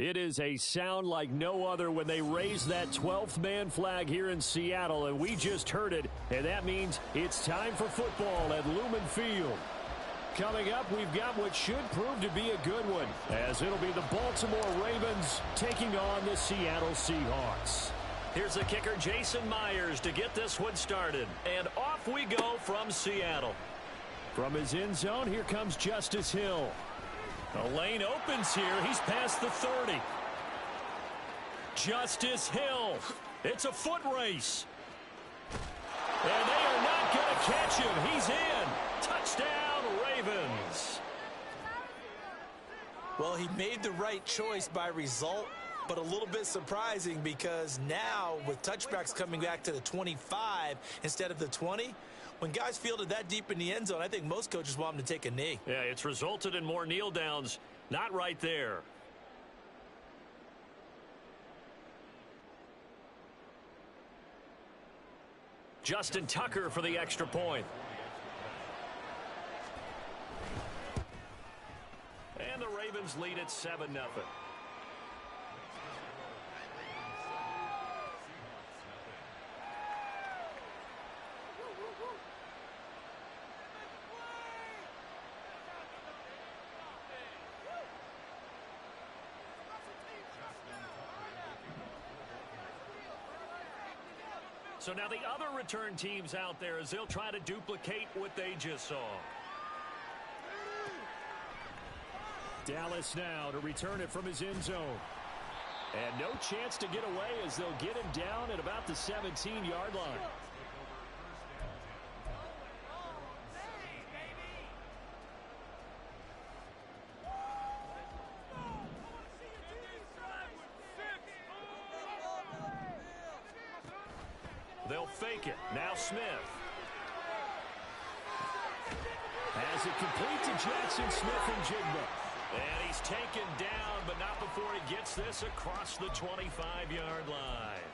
It is a sound like no other when they raise that 12th man flag here in Seattle, and we just heard it, and that means it's time for football at Lumen Field. Coming up, we've got what should prove to be a good one, as it'll be the Baltimore Ravens taking on the Seattle Seahawks. Here's the kicker, Jason Myers, to get this one started. And off we go from Seattle. From his end zone, here comes Justice Hill. The lane opens here. He's past the 30. Justice Hill. It's a foot race. And they are not going to catch him. He's in. Touchdown, Ravens. Well, he made the right choice by result, but a little bit surprising because now with touchbacks coming back to the 25 instead of the 20, when guys fielded that deep in the end zone, I think most coaches want them to take a knee. Yeah, it's resulted in more kneel downs. Not right there. Justin Tucker for the extra point. And the Ravens lead at 7-0. So now the other return teams out there as they'll try to duplicate what they just saw. Dallas now to return it from his end zone. And no chance to get away as they'll get him down at about the 17-yard line. They'll fake it. Now Smith. Has it complete to Jackson Smith-Njigba. And he's taken down, but not before he gets this across the 25-yard line.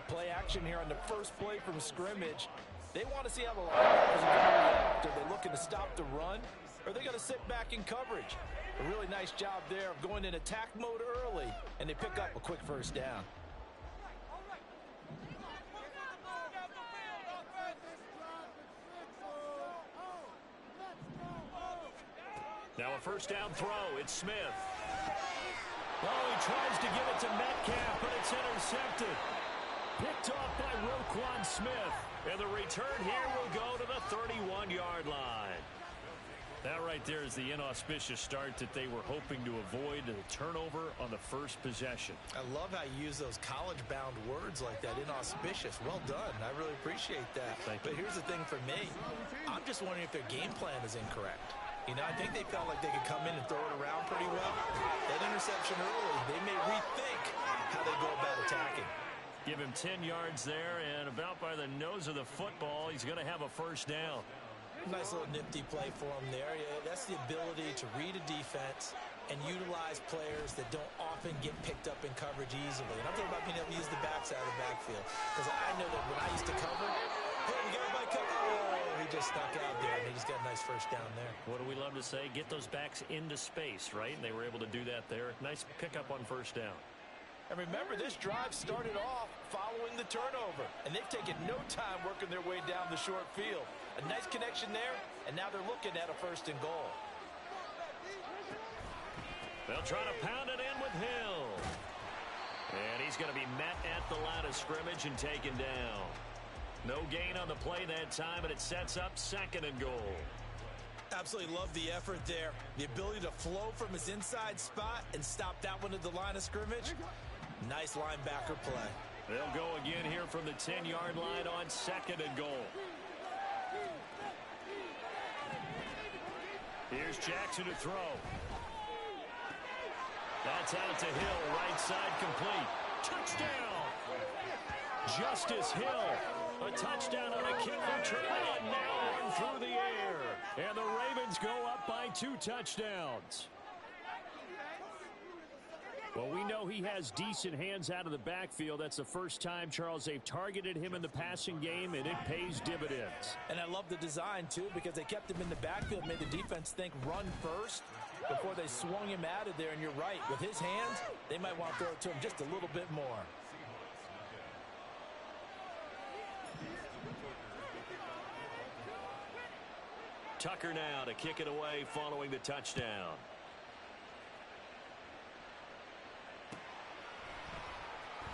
Play action here on the first play from scrimmage. They want to see how the linebackers are going to react. Are they looking to stop the run? Or are they going to sit back in coverage? A really nice job there of going in attack mode early, and they pick up a quick first down. Now a first down throw. It's Smith. Oh, he tries to give it to Metcalf, but it's intercepted. Picked off by Roquan Smith. And the return here will go to the 31-yard line. That right there is the inauspicious start that they were hoping to avoid, a turnover on the first possession. I love how you use those college-bound words like that, inauspicious. Well done. I really appreciate that. But here's the thing for me. I'm just wondering if their game plan is incorrect. You know, I think they felt like they could come in and throw it around pretty well. That interception early, they may rethink how they go about attacking. Give him 10 yards there, and about by the nose of the football, he's going to have a first down. Nice little nifty play for him there. Yeah, that's the ability to read a defense and utilize players that don't often get picked up in coverage easily. And I'm talking about being able to use the backside of the backfield. Because I know that when I used to cover, hey, we got everybody covered. Oh, he just stuck out there, and he just got a nice first down there. What do we love to say? Get those backs into space, right? And they were able to do that there. Nice pickup on first down. And remember, this drive started off following the turnover, and they've taken no time working their way down the short field. A nice connection there, and now they're looking at a first and goal. They'll try to pound it in with Hill. And he's going to be met at the line of scrimmage and taken down. No gain on the play that time, and it sets up second and goal. Absolutely love the effort there. The ability to flow from his inside spot and stop that one at the line of scrimmage. Nice linebacker play. They'll go again here from the 10-yard line on second and goal. Here's Jackson to throw. That's out to Hill, right side complete. Touchdown! Justice Hill. A touchdown on a kick return, and now one through the air. And the Ravens go up by 2 touchdowns. Well, we know he has decent hands out of the backfield. That's the first time, Charles, they've targeted him in the passing game, and it pays dividends. And I love the design, too, because they kept him in the backfield, made the defense think run first. before they swung him out of there. And you're right, with his hands, they might want to throw it to him just a little bit more. Tucker now to kick it away following the touchdown.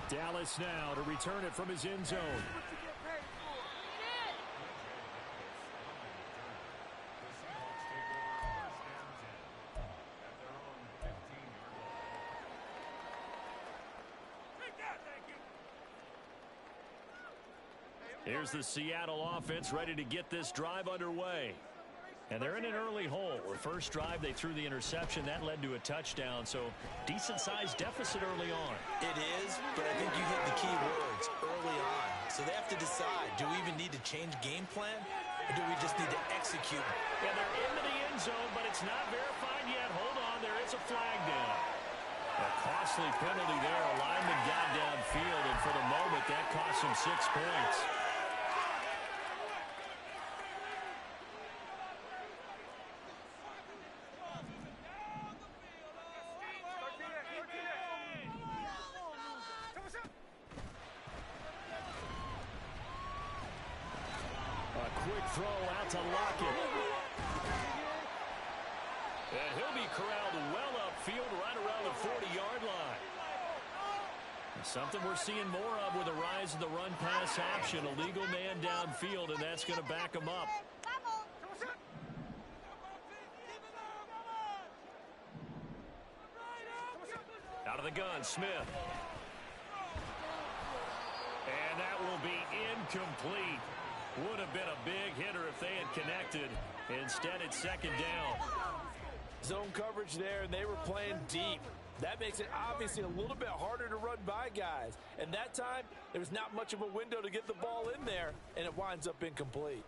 Dallas now to return it from his end zone. Here's the Seattle offense ready to get this drive underway. And they're in an early hole. The first drive, they threw the interception. That led to a touchdown, so decent-sized deficit early on. It is, but I think you hit the key words, early on. So they have to decide, do we even need to change game plan, or do we just need to execute? And they're into the end zone, but it's not verified yet. Hold on, there is a flag down. A costly penalty there. A lineman got downfield, and for the moment, that cost him 6 points. Quick throw out to Lockett. And he'll be corralled well upfield right around the 40-yard line. Something we're seeing more of with the rise of the run-pass option. A legal man downfield, and that's going to back him up. Out of the gun, Smith. And that will be incomplete. Would have been a big hitter if they had connected. Instead, it's second down. Zone coverage there, and they were playing deep. That makes it obviously a little bit harder to run by guys. And that time, there was not much of a window to get the ball in there, and it winds up incomplete.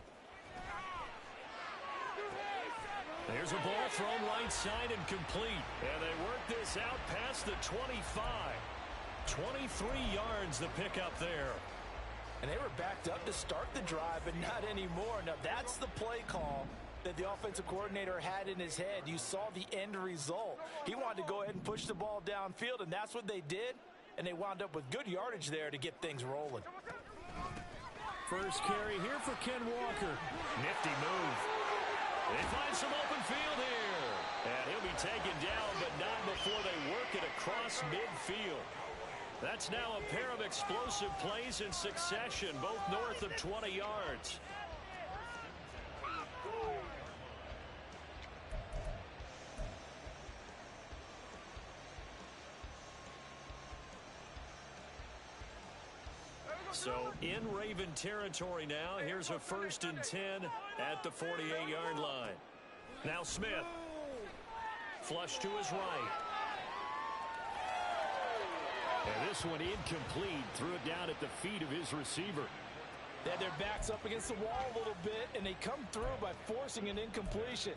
There's a ball thrown right side and complete. And they work this out past the 25. 23 yards the pickup there. And they were backed up to start the drive, but not anymore. Now, that's the play call that the offensive coordinator had in his head. You saw the end result. He wanted to go ahead and push the ball downfield, and that's what they did. And they wound up with good yardage there to get things rolling. First carry here for Ken Walker. Nifty move. They find some open field here. And he'll be taken down, but not before they work it across midfield. That's now a pair of explosive plays in succession, both north of 20 yards. So in Raven territory now. Here's a 1st and 10 at the 48-yard line. Now Smith. Flush to his right. And this one incomplete. Threw it down at the feet of his receiver. They had their backs up against the wall a little bit, and they come through by forcing an incompletion.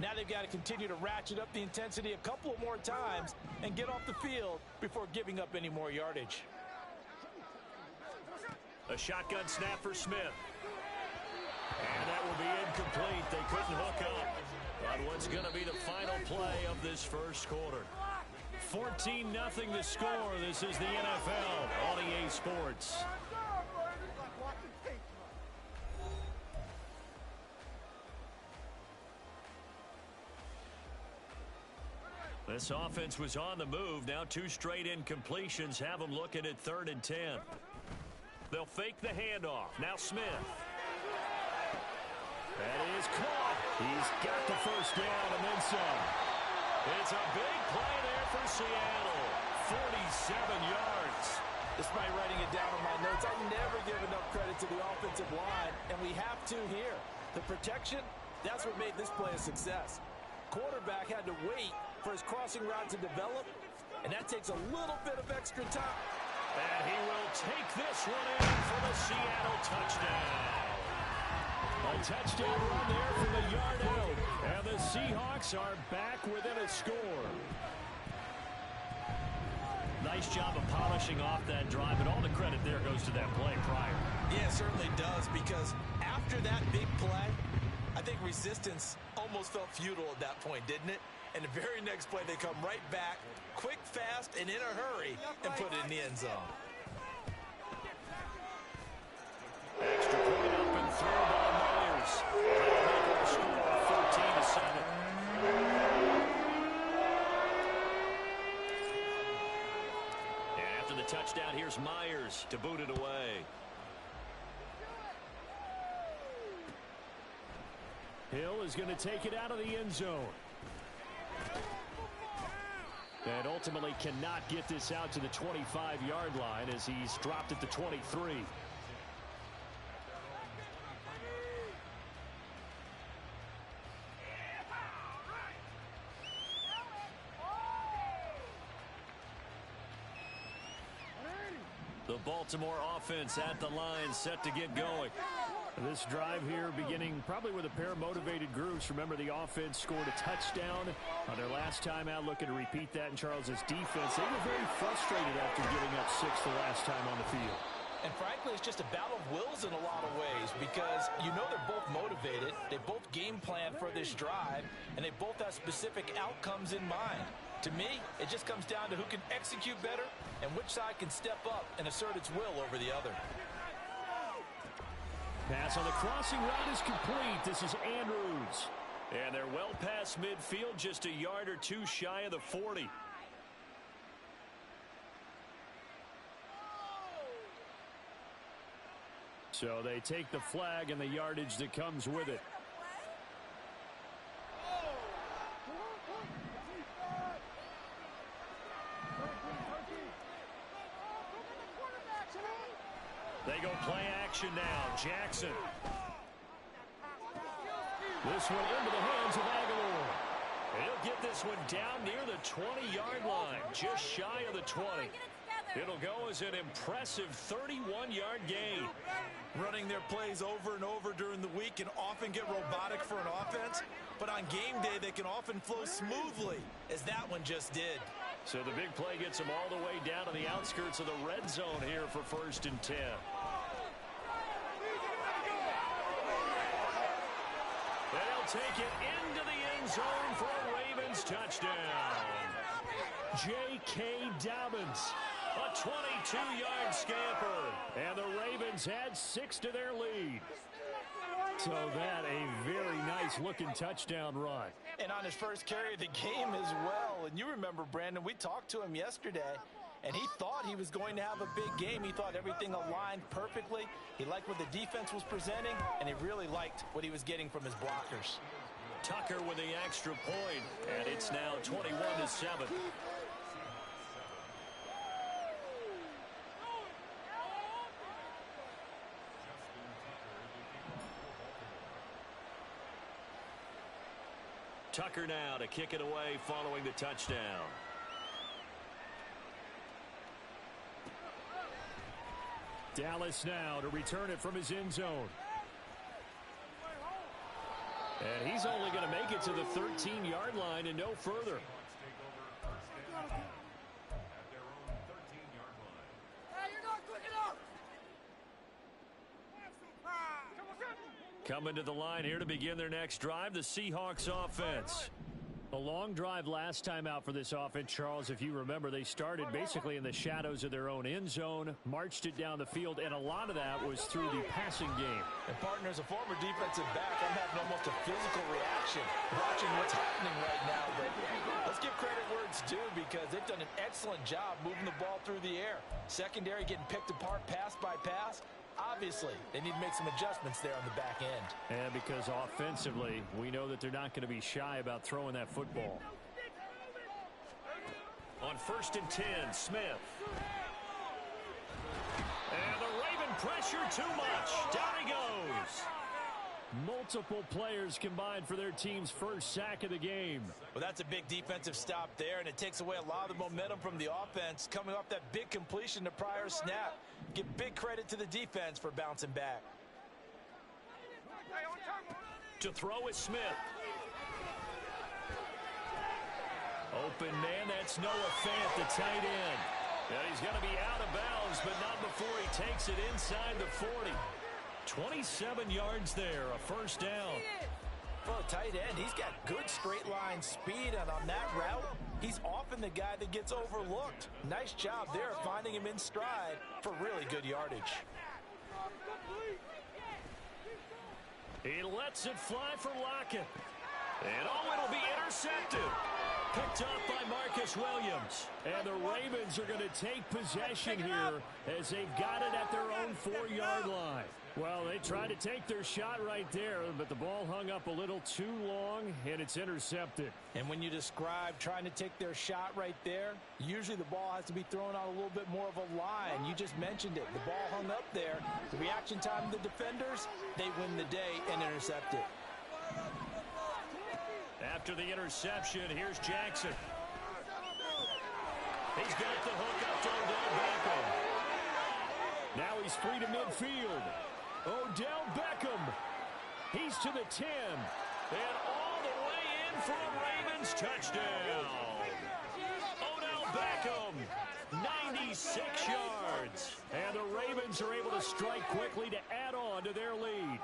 Now they've got to continue to ratchet up the intensity a couple of more times and get off the field before giving up any more yardage. A shotgun snap for Smith. And that will be incomplete. They couldn't hook up on what's going to be the final play of this first quarter. 14-0 the score. This is the NFL on EA Sports. This offense was on the move. Now 2 straight incompletions have them looking at 3rd and 10. They'll fake the handoff. Now Smith. That is caught. He's got the first down and then some. It's a big play there for Seattle. 47 yards. Despite writing it down in my notes, I never give enough credit to the offensive line, and we have to here. The protection, that's what made this play a success. Quarterback had to wait for his crossing route to develop, and that takes a little bit of extra time. And he will take this one in for the Seattle touchdown. A touchdown run there from the yard out. And the Seahawks are back within a score. Nice job of polishing off that drive, and all the credit there goes to that play prior. Yeah, it certainly does, because after that big play, I think resistance almost felt futile at that point, didn't it? And the very next play, they come right back, quick, fast, and in a hurry, and put it in the end zone. Extra point up and through by Myers. That'll make our score 14-7. And after the touchdown, here's Myers to boot it away. Hill is going to take it out of the end zone. And ultimately cannot get this out to the 25-yard line as he's dropped at the 23. The Baltimore offense at the line, set to get going. This drive here beginning probably with a pair of motivated groups. Remember, the offense scored a touchdown on their last time out, looking to repeat that in Charles's defense. They were very frustrated after giving up 6 the last time on the field. And frankly, it's just a battle of wills in a lot of ways because you know they're both motivated, they both game plan for this drive, and they both have specific outcomes in mind. To me, it just comes down to who can execute better and which side can step up and assert its will over the other. Pass on the crossing route is complete. This is Andrews. And they're well past midfield, just a yard or two shy of the 40. So they take the flag and the yardage that comes with it. They go play action now. Jackson. This one into the hands of Aguilar. He'll get this one down near the 20-yard line, just shy of the 20. It'll go as an impressive 31-yard gain. Running their plays over and over during the week can often get robotic for an offense, but on game day they can often flow smoothly, as that one just did. So the big play gets them all the way down to the outskirts of the red zone here for 1st and 10. They'll take it into the end zone for a Ravens touchdown. J.K. Dobbins, a 22-yard scamper. And the Ravens add 6 to their lead. So that a very nice-looking touchdown run. And on his first carry of the game as well. And you remember, Brandon, we talked to him yesterday, and he thought he was going to have a big game. He thought everything aligned perfectly. He liked what the defense was presenting, and he really liked what he was getting from his blockers. Tucker with the extra point, and it's now 21-7. Tucker now to kick it away following the touchdown. Dallas now to return it from his end zone. And he's only going to make it to the 13-yard line and no further. Coming to the line here to begin their next drive, the Seahawks offense. A long drive last time out for this offense, Charles. If you remember, they started basically in the shadows of their own end zone, marched it down the field, and a lot of that was through the passing game. And partner, as a former defensive back, I'm having almost a physical reaction watching what's happening right now. But let's give credit where it's due because they've done an excellent job moving the ball through the air. Secondary getting picked apart pass by pass. Obviously, they need to make some adjustments there on the back end. And because offensively, we know that they're not going to be shy about throwing that football. On 1st and 10, Smith. And the Raven pressure too much. Down he goes. Multiple players combined for their team's first sack of the game. Well, that's a big defensive stop there, and it takes away a lot of the momentum from the offense coming off that big completion to prior snap. Give big credit to the defense for bouncing back. To throw is Smith. Open man, that's Noah Fant, the tight end. And he's going to be out of bounds, but not before he takes it inside the 40. 27 yards there, a first down. For a tight end, he's got good straight line speed, and on that route, he's often the guy that gets overlooked. Nice job there finding him in stride for really good yardage. He lets it fly for Lockett. And it'll be intercepted. Picked off by Marcus Williams. And the Ravens are going to take possession here as they've got it at their own 4-yard line. Well, they tried to take their shot right there, but the ball hung up a little too long, and it's intercepted. And when you describe trying to take their shot right there, usually the ball has to be thrown out a little bit more of a line. You just mentioned it. The ball hung up there. The reaction time of the defenders, they win the day and intercept it. After the interception, here's Jackson. He's got the hook up to Odell Beckham. Now he's free to midfield. Odell Beckham. He's to the 10. And all the way in for a Ravens touchdown. Odell Beckham, 96 yards. And the Ravens are able to strike quickly to add on to their lead.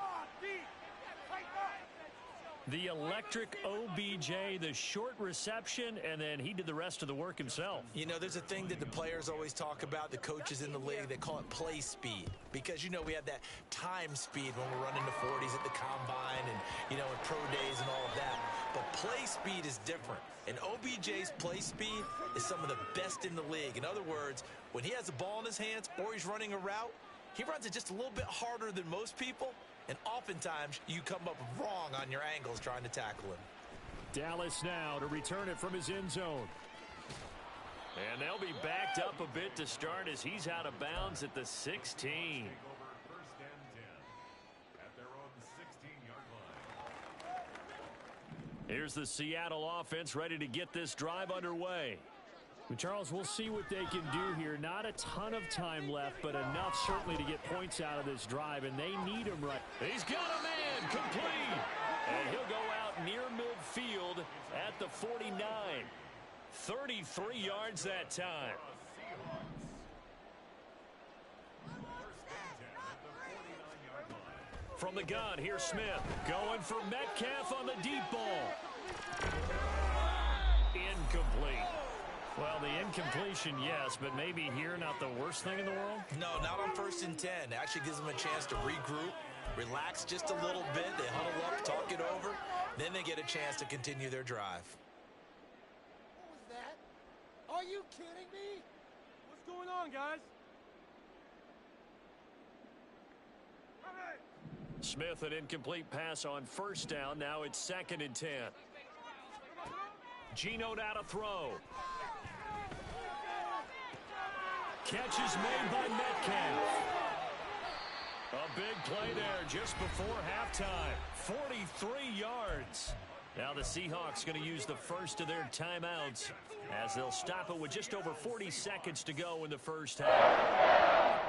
The electric OBJ, the short reception, and then he did the rest of the work himself. You know, there's a thing that the players always talk about, the coaches in the league, they call it play speed. Because, you know, we have that time speed when we're running the 40s at the combine and, you know, in pro days and all of that. But play speed is different. And OBJ's play speed is some of the best in the league. In other words, when he has the ball in his hands or he's running a route, he runs it just a little bit harder than most people. And oftentimes, you come up wrong on your angles trying to tackle him. Dallas now to return it from his end zone. And they'll be backed up a bit to start as he's out of bounds at the 16. Here's the Seattle offense ready to get this drive underway. Well, Charles, we'll see what they can do here. Not a ton of time left, but enough certainly to get points out of this drive, and they need him right. He's got a man complete. And he'll go out near midfield at the 49. 33 yards that time. From the gun, here's Smith. Going for Metcalf on the deep ball. Incomplete. Well, the incompletion, yes, but maybe here not the worst thing in the world? No, not on 1st and 10. It actually gives them a chance to regroup, relax just a little bit. They huddle up, talk it over. Then they get a chance to continue their drive. What was that? Are you kidding me? What's going on, guys? All right. Smith, an incomplete pass on 1st down. Now it's 2nd and 10. Geno now to throw. Catch is made by Metcalf. A big play there just before halftime. 43 yards. Now the Seahawks going to use the first of their timeouts as they'll stop it with just over 40 seconds to go in the first half.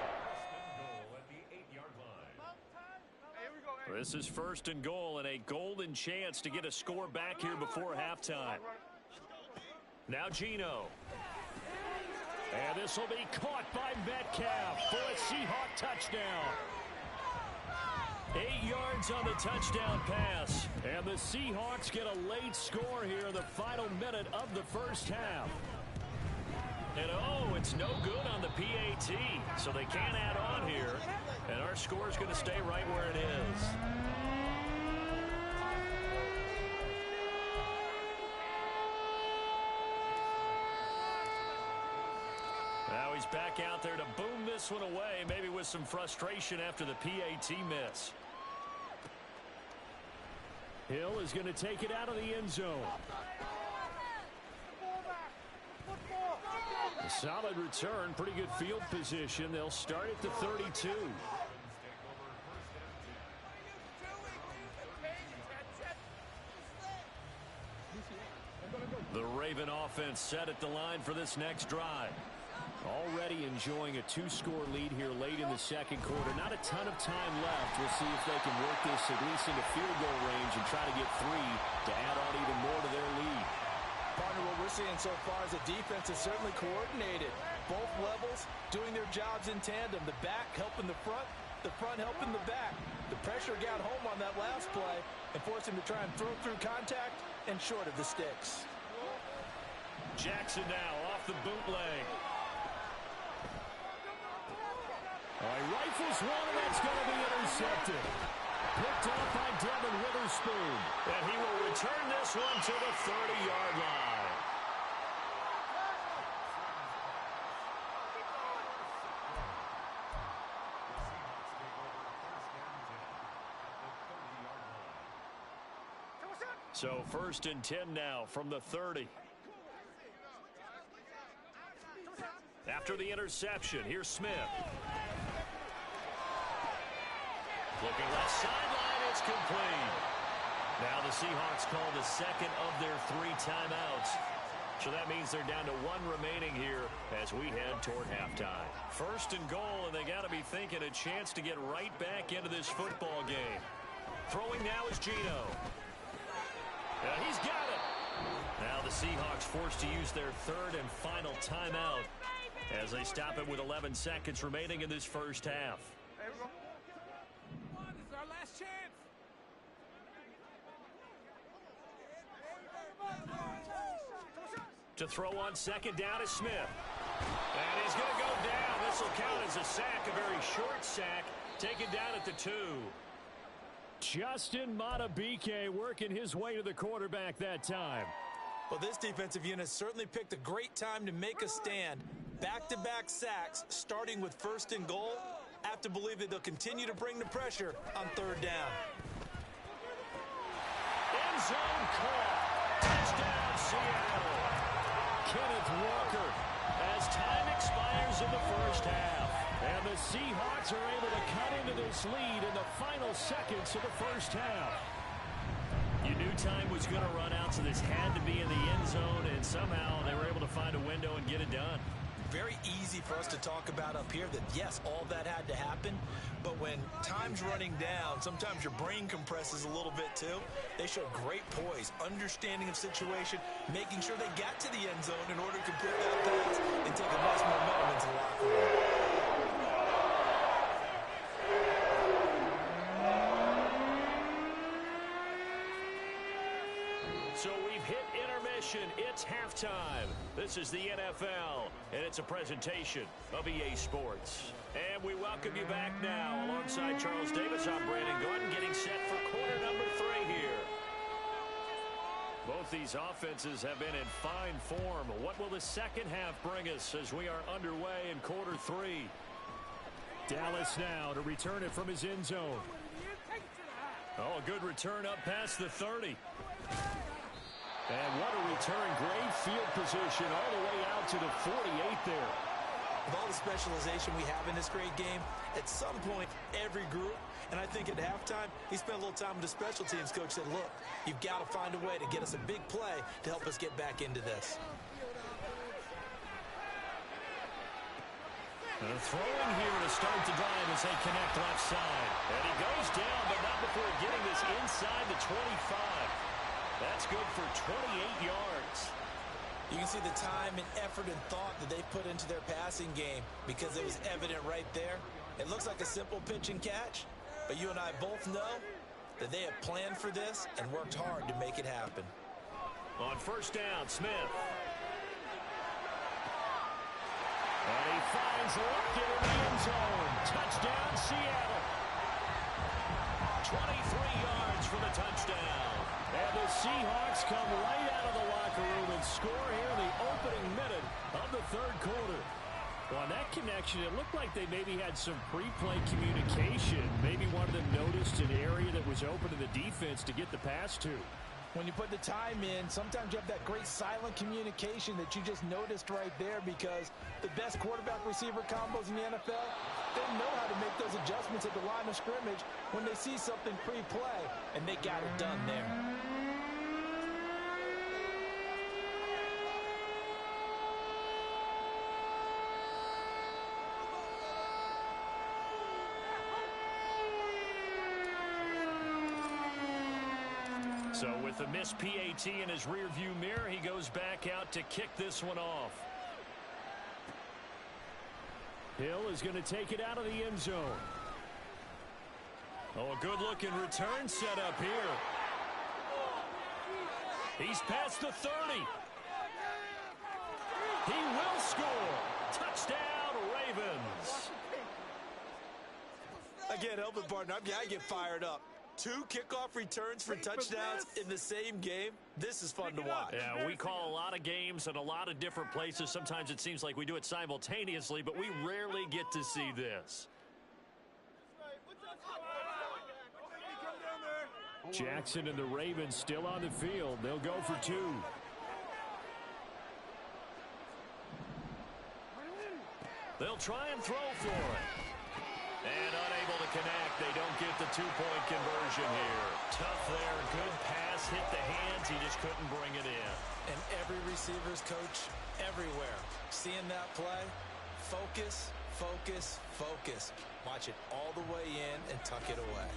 This is 1st and goal and a golden chance to get a score back here before halftime. Now Geno. And this will be caught by Metcalf for a Seahawk touchdown. 8 yards on the touchdown pass. And the Seahawks get a late score here in the final minute of the first half. And oh, it's no good on the PAT. So they can't add on here. And our score is going to stay right where it is. Now he's back out there to boom this one away, maybe with some frustration after the PAT miss. Hill is going to take it out of the end zone. A solid return, pretty good field position. They'll start at the 32. The Raven offense set at the line for this next drive. Already enjoying a 2-score lead here late in the second quarter. Not a ton of time left. We'll see if they can work this at least into field goal range and try to get 3 to add on even more to their lead. Partner, what we're seeing so far is the defense is certainly coordinated. Both levels doing their jobs in tandem. The back helping the front, the front helping the back. The pressure got home on that last play and forced him to try and throw through contact and short of the sticks. Jackson now off the bootleg. He rifles one, and that's going to be intercepted. Picked off by Devin Witherspoon. And he will return this one to the 30-yard line. So 1st and 10 now from the 30. After the interception, here's Smith. Looking left sideline, it's complete. Now the Seahawks call the second of their 3 timeouts. So that means they're down to 1 remaining here as we head toward halftime. 1st and goal, and they got to be thinking a chance to get right back into this football game. Throwing now is Geno. And he's got it. Now the Seahawks forced to use their 3rd and final timeout as they stop it with 11 seconds remaining in this first half. This is our last chance. To throw on 2nd down is Smith. And he's going to go down. This will count as a sack, a very short sack, taken down at the 2. Justin Madubuike working his way to the quarterback that time. Well, this defensive unit certainly picked a great time to make a stand. Back-to-back sacks, starting with 1st and goal. I have to believe that they'll continue to bring the pressure on 3rd down. End zone caught. Touchdown, Seattle. Kenneth Walker as time expires in the first half. And the Seahawks are able to cut into this lead in the final seconds of the first half. You knew time was going to run out, so this had to be in the end zone, and somehow they were able to find a window and get it done. Very easy for us to talk about up here that, yes, all that had to happen, but when time's running down, sometimes your brain compresses a little bit too. They showed great poise, understanding of situation, making sure they got to the end zone in order to complete that pass and take a nice momentum into the locker room. So we've hit intermission. It's halftime. This is the NFL, and it's a presentation of EA Sports. And we welcome you back now. Alongside Charles Davis, I'm Brandon Gordon, getting set for quarter number 3 here. Both these offenses have been in fine form. What will the second half bring us as we are underway in quarter 3? Dallas now to return it from his end zone. Oh, a good return up past the 30. And what a return. Great field position all the way out to the 48 there. With all the specialization we have in this great game, at some point, every group, and I think at halftime, he spent a little time with the special teams coach, said, look, you've got to find a way to get us a big play to help us get back into this. Throwing here to start the drive as they connect left side. And he goes down, but not before getting this inside the 25. That's good for 28 yards. You can see the time and effort and thought that they put into their passing game because it was evident right there. It looks like a simple pitch and catch, but you and I both know that they have planned for this and worked hard to make it happen. On 1st down, Smith. And he finds Lockett in the end zone. Touchdown, Seattle. 23 yards for the touchdown. And the Seahawks come right out of the locker room and score here in the opening minute of the 3rd quarter. Well, on that connection, it looked like they maybe had some pre-play communication. Maybe one of them noticed an area that was open to the defense to get the pass to. When you put the time in, sometimes you have that great silent communication that you just noticed right there because the best quarterback-receiver combos in the NFL, they know how to make those adjustments at the line of scrimmage when they see something pre-play, and they got it done there. So with the missed PAT in his rearview mirror, he goes back out to kick this one off. Hill is going to take it out of the end zone. Oh, a good-looking return set up here. He's past the 30. He will score. Touchdown, Ravens. Again, help it, partner. I get fired up. 2 kickoff returns for touchdowns in the same game. This is fun to watch. Yeah, we call a lot of games in a lot of different places. Sometimes it seems like we do it simultaneously, but we rarely get to see this. Jackson and the Ravens still on the field. They'll go for 2. They'll try and throw for it. And unable to connect. They don't get the 2-point conversion here. Tough there. Good pass. Hit the hands. He just couldn't bring it in. And every receiver's coach everywhere. Seeing that play, focus, focus, focus. Watch it all the way in and tuck it away.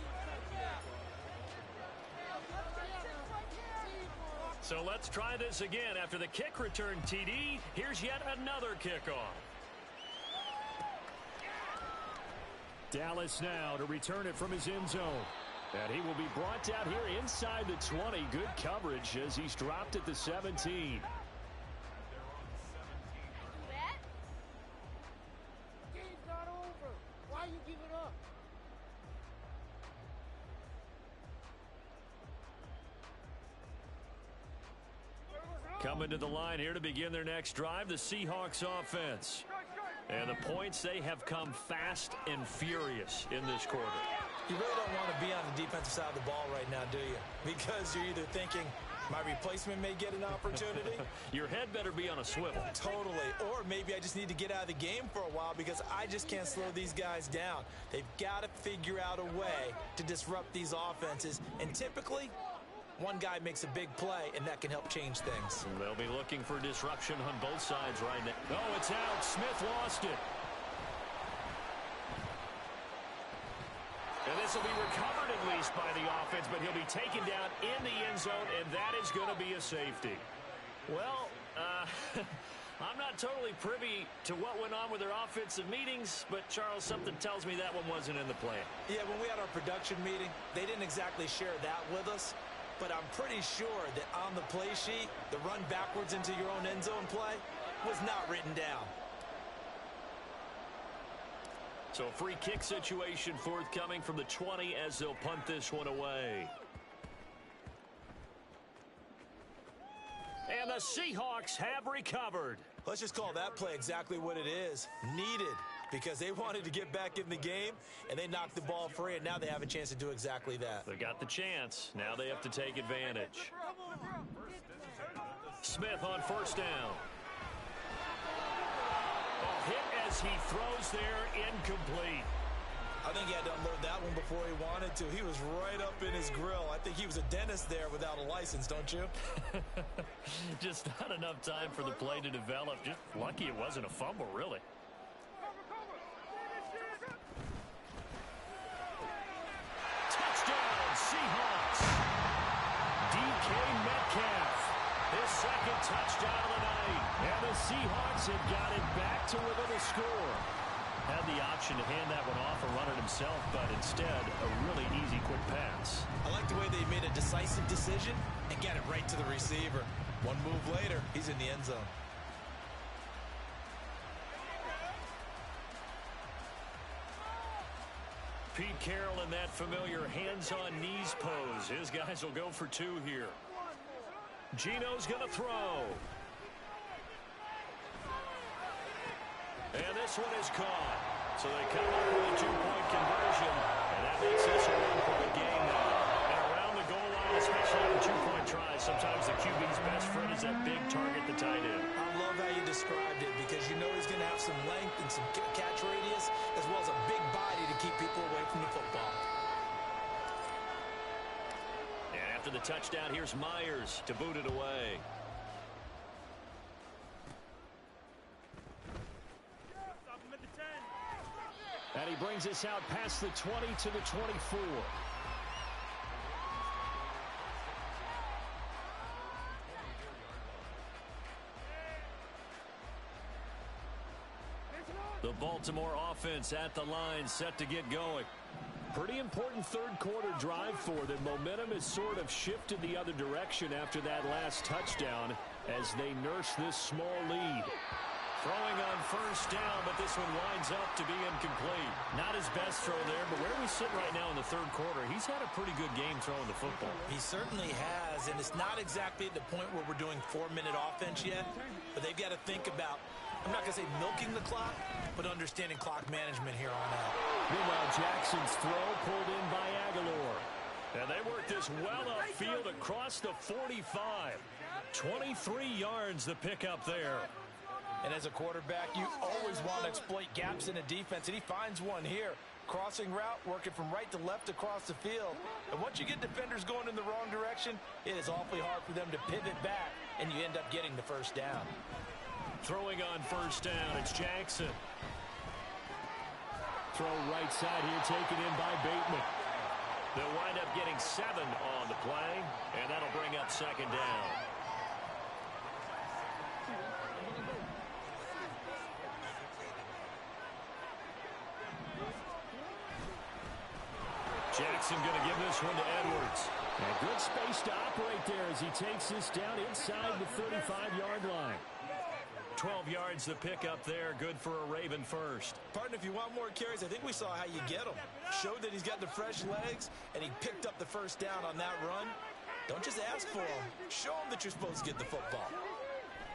So let's try this again. After the kick return TD, here's yet another kickoff. Dallas now to return it from his end zone. And he will be brought down here inside the 20. Good coverage as he's dropped at the 17. Game's not over. Why you give it up? Coming to the line here to begin their next drive, the Seahawks offense. And the points, they have come fast and furious in this quarter. You really don't want to be on the defensive side of the ball right now, do you? Because you're either thinking, my replacement may get an opportunity. Your head better be on a swivel. Totally. Or maybe I just need to get out of the game for a while because I just can't slow these guys down. They've got to figure out a way to disrupt these offenses. And typically, one guy makes a big play, and that can help change things. They'll be looking for disruption on both sides right now. Oh, it's out. Smith lost it. And this will be recovered at least by the offense, but he'll be taken down in the end zone, and that is going to be a safety. Well, I'm not totally privy to what went on with their offensive meetings, but, Charles, something tells me that one wasn't in the plan. Yeah, when we had our production meeting, they didn't exactly share that with us, but I'm pretty sure that on the play sheet, the run backwards into your own end zone play was not written down. So a free kick situation forthcoming from the 20 as they'll punt this one away. And the Seahawks have recovered. Let's just call that play exactly what it is. Needed, because they wanted to get back in the game, and they knocked the ball free, and now they have a chance to do exactly that. They got the chance. Now they have to take advantage. Smith on first down. Oh, hit as he throws there, incomplete. I think he had to unload that one before he wanted to. He was right up in his grill. I think he was a dentist there without a license, don't you? Just not enough time for the play to develop. Just lucky it wasn't a fumble, really. Touchdown, Seahawks. DK Metcalf, his second touchdown of the night. And the Seahawks have got it back to within a score. Had the option to hand that one off or run it himself, but instead, a really easy, quick pass. I like the way they made a decisive decision and get it right to the receiver. One move later, he's in the end zone. Pete Carroll in that familiar hands-on-knees pose. His guys will go for 2 here. Geno's going to throw. And this one is caught. So they come up with a 2-point conversion, and that makes this a 1-point game now. And around the goal line, especially on 2-point tries, sometimes the QB's best friend is that big target, the tight end. I love how you described it because you know he's going to have some length and some catch radius as well as a big body to keep people away from the football. And after the touchdown, here's Myers to boot it away. And he brings us out past the 20 to the 24. The Baltimore offense at the line, set to get going. Pretty important third-quarter drive for them. Momentum has sort of shifted the other direction after that last touchdown as they nurse this small lead. Throwing on first down, but this one winds up to be incomplete. Not his best throw there, but where we sit right now in the third quarter, he's had a pretty good game throwing the football. He certainly has, and it's not exactly at the point where we're doing 4-minute offense yet, but they've got to think about, I'm not going to say milking the clock, but understanding clock management here on out. Meanwhile, Jackson's throw pulled in by Aguilar. And they work this well upfield across the 45. 23 yards the pickup there. And as a quarterback, you always want to exploit gaps in a defense, and he finds one here. Crossing route, working from right to left across the field. And once you get defenders going in the wrong direction, it is awfully hard for them to pivot back, and you end up getting the first down. Throwing on first down, it's Jackson. Throw right side here, taken in by Bateman. They'll wind up getting 7 on the play, and that'll bring up second down. Jackson going to give this one to Edwards. And good space to operate there as he takes this down inside the 35-yard line. 12 yards to pick up there. Good for a Raven first. Partner, if you want more carries, I think we saw how you get him. Showed that he's got the fresh legs, and he picked up the first down on that run. Don't just ask for him. Show him that you're supposed to get the football.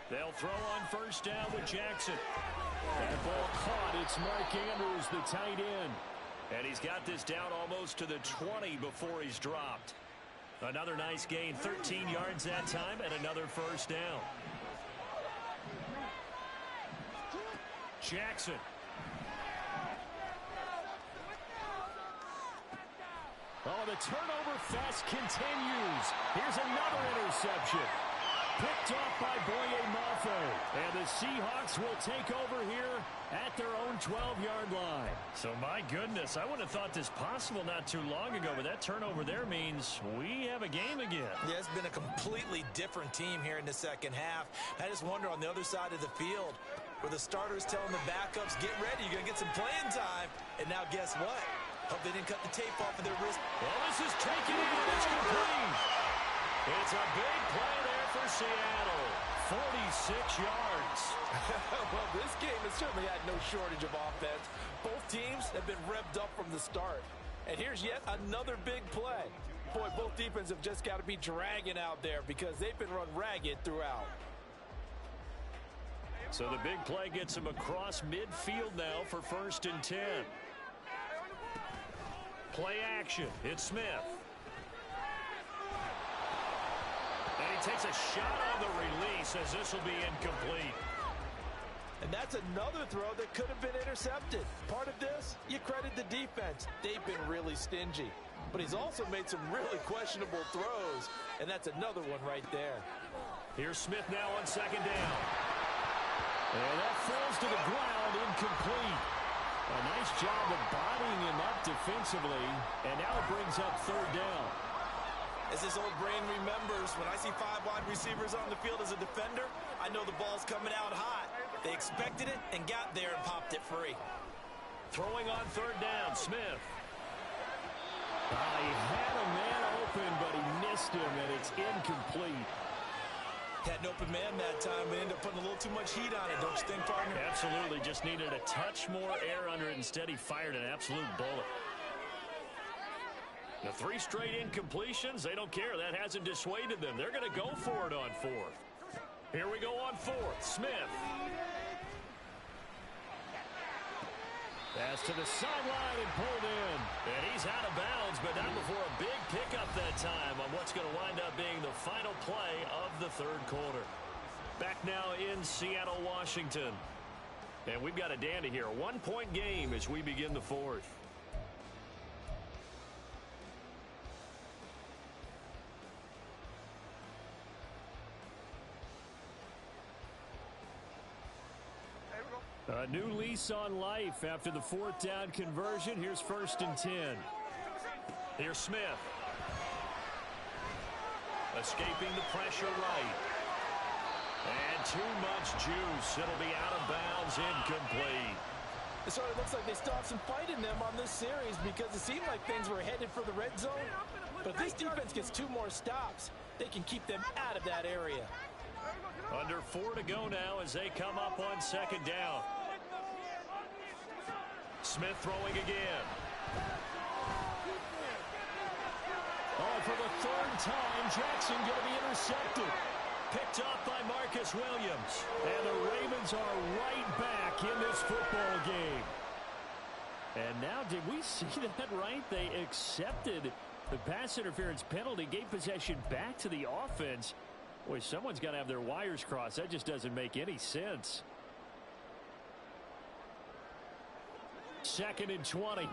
They'll throw on first down with Jackson. That ball caught. It's Mark Andrews, the tight end. And he's got this down almost to the 20 before he's dropped. Another nice gain, 13 yards that time, and another first down. Jackson. Oh, the turnover fest continues. Here's another interception. Picked off by Boye Mafe. And the Seahawks will take over here at their own 12-yard line. So, my goodness, I wouldn't have thought this possible not too long ago, but that turnover there means we have a game again. Yeah, it's been a completely different team here in the second half. I just wonder on the other side of the field where the starters telling the backups, get ready, you're going to get some playing time. And now guess what? Hope they didn't cut the tape off of their wrist. Well, this is taken in, and it's complete. It's a big play there for Seattle. 46 yards. Well, this game has certainly had no shortage of offense. Both teams have been revved up from the start. And here's yet another big play. Boy, both defenses have just got to be dragging out there because they've been run ragged throughout. So the big play gets him across midfield now for 1st and 10. Play action. It's Smith. And he takes a shot on the release as this will be incomplete. And that's another throw that could have been intercepted. Part of this, you credit the defense. They've been really stingy. But he's also made some really questionable throws. And that's another one right there. Here's Smith now on second down. And that falls to the ground, incomplete. A nice job of bodying him up defensively. And now it brings up third down. As this old brain remembers, when I see 5 wide receivers on the field as a defender, I know the ball's coming out hot. They expected it and got there and popped it free. Throwing on third down, Smith. He had a man open, but he missed him, and it's incomplete. Had an open man that time, but ended up putting a little too much heat on it, don't you think, partner? Absolutely. Just needed a touch more air under it. Instead, he fired an absolute bullet. The 3 straight incompletions, they don't care. That hasn't dissuaded them. They're going to go for it on 4th. Here we go on 4th. Smith. Pass to the sideline and pulled in. And he's out of bounds, but not before a big pickup that time on what's going to wind up being the final play of the third quarter. Back now in Seattle, Washington. And we've got a dandy here. A 1-point game as we begin the 4th. A new lease on life after the 4th down conversion. Here's 1st and 10. Here's Smith. Escaping the pressure right. And too much juice. It'll be out of bounds, incomplete. It sort of looks like they still have some fight in them on this series because it seemed like things were headed for the red zone. But if this defense gets 2 more stops, they can keep them out of that area. Under 4 to go now as they come up on 2nd down. Smith throwing again. Oh, for the 3rd time, Jackson going to be intercepted. Picked off by Marcus Williams. And the Ravens are right back in this football game. And now, did we see that right? They accepted the pass interference penalty, gave possession back to the offense. Boy, someone's got to have their wires crossed. That just doesn't make any sense. 2nd and 20.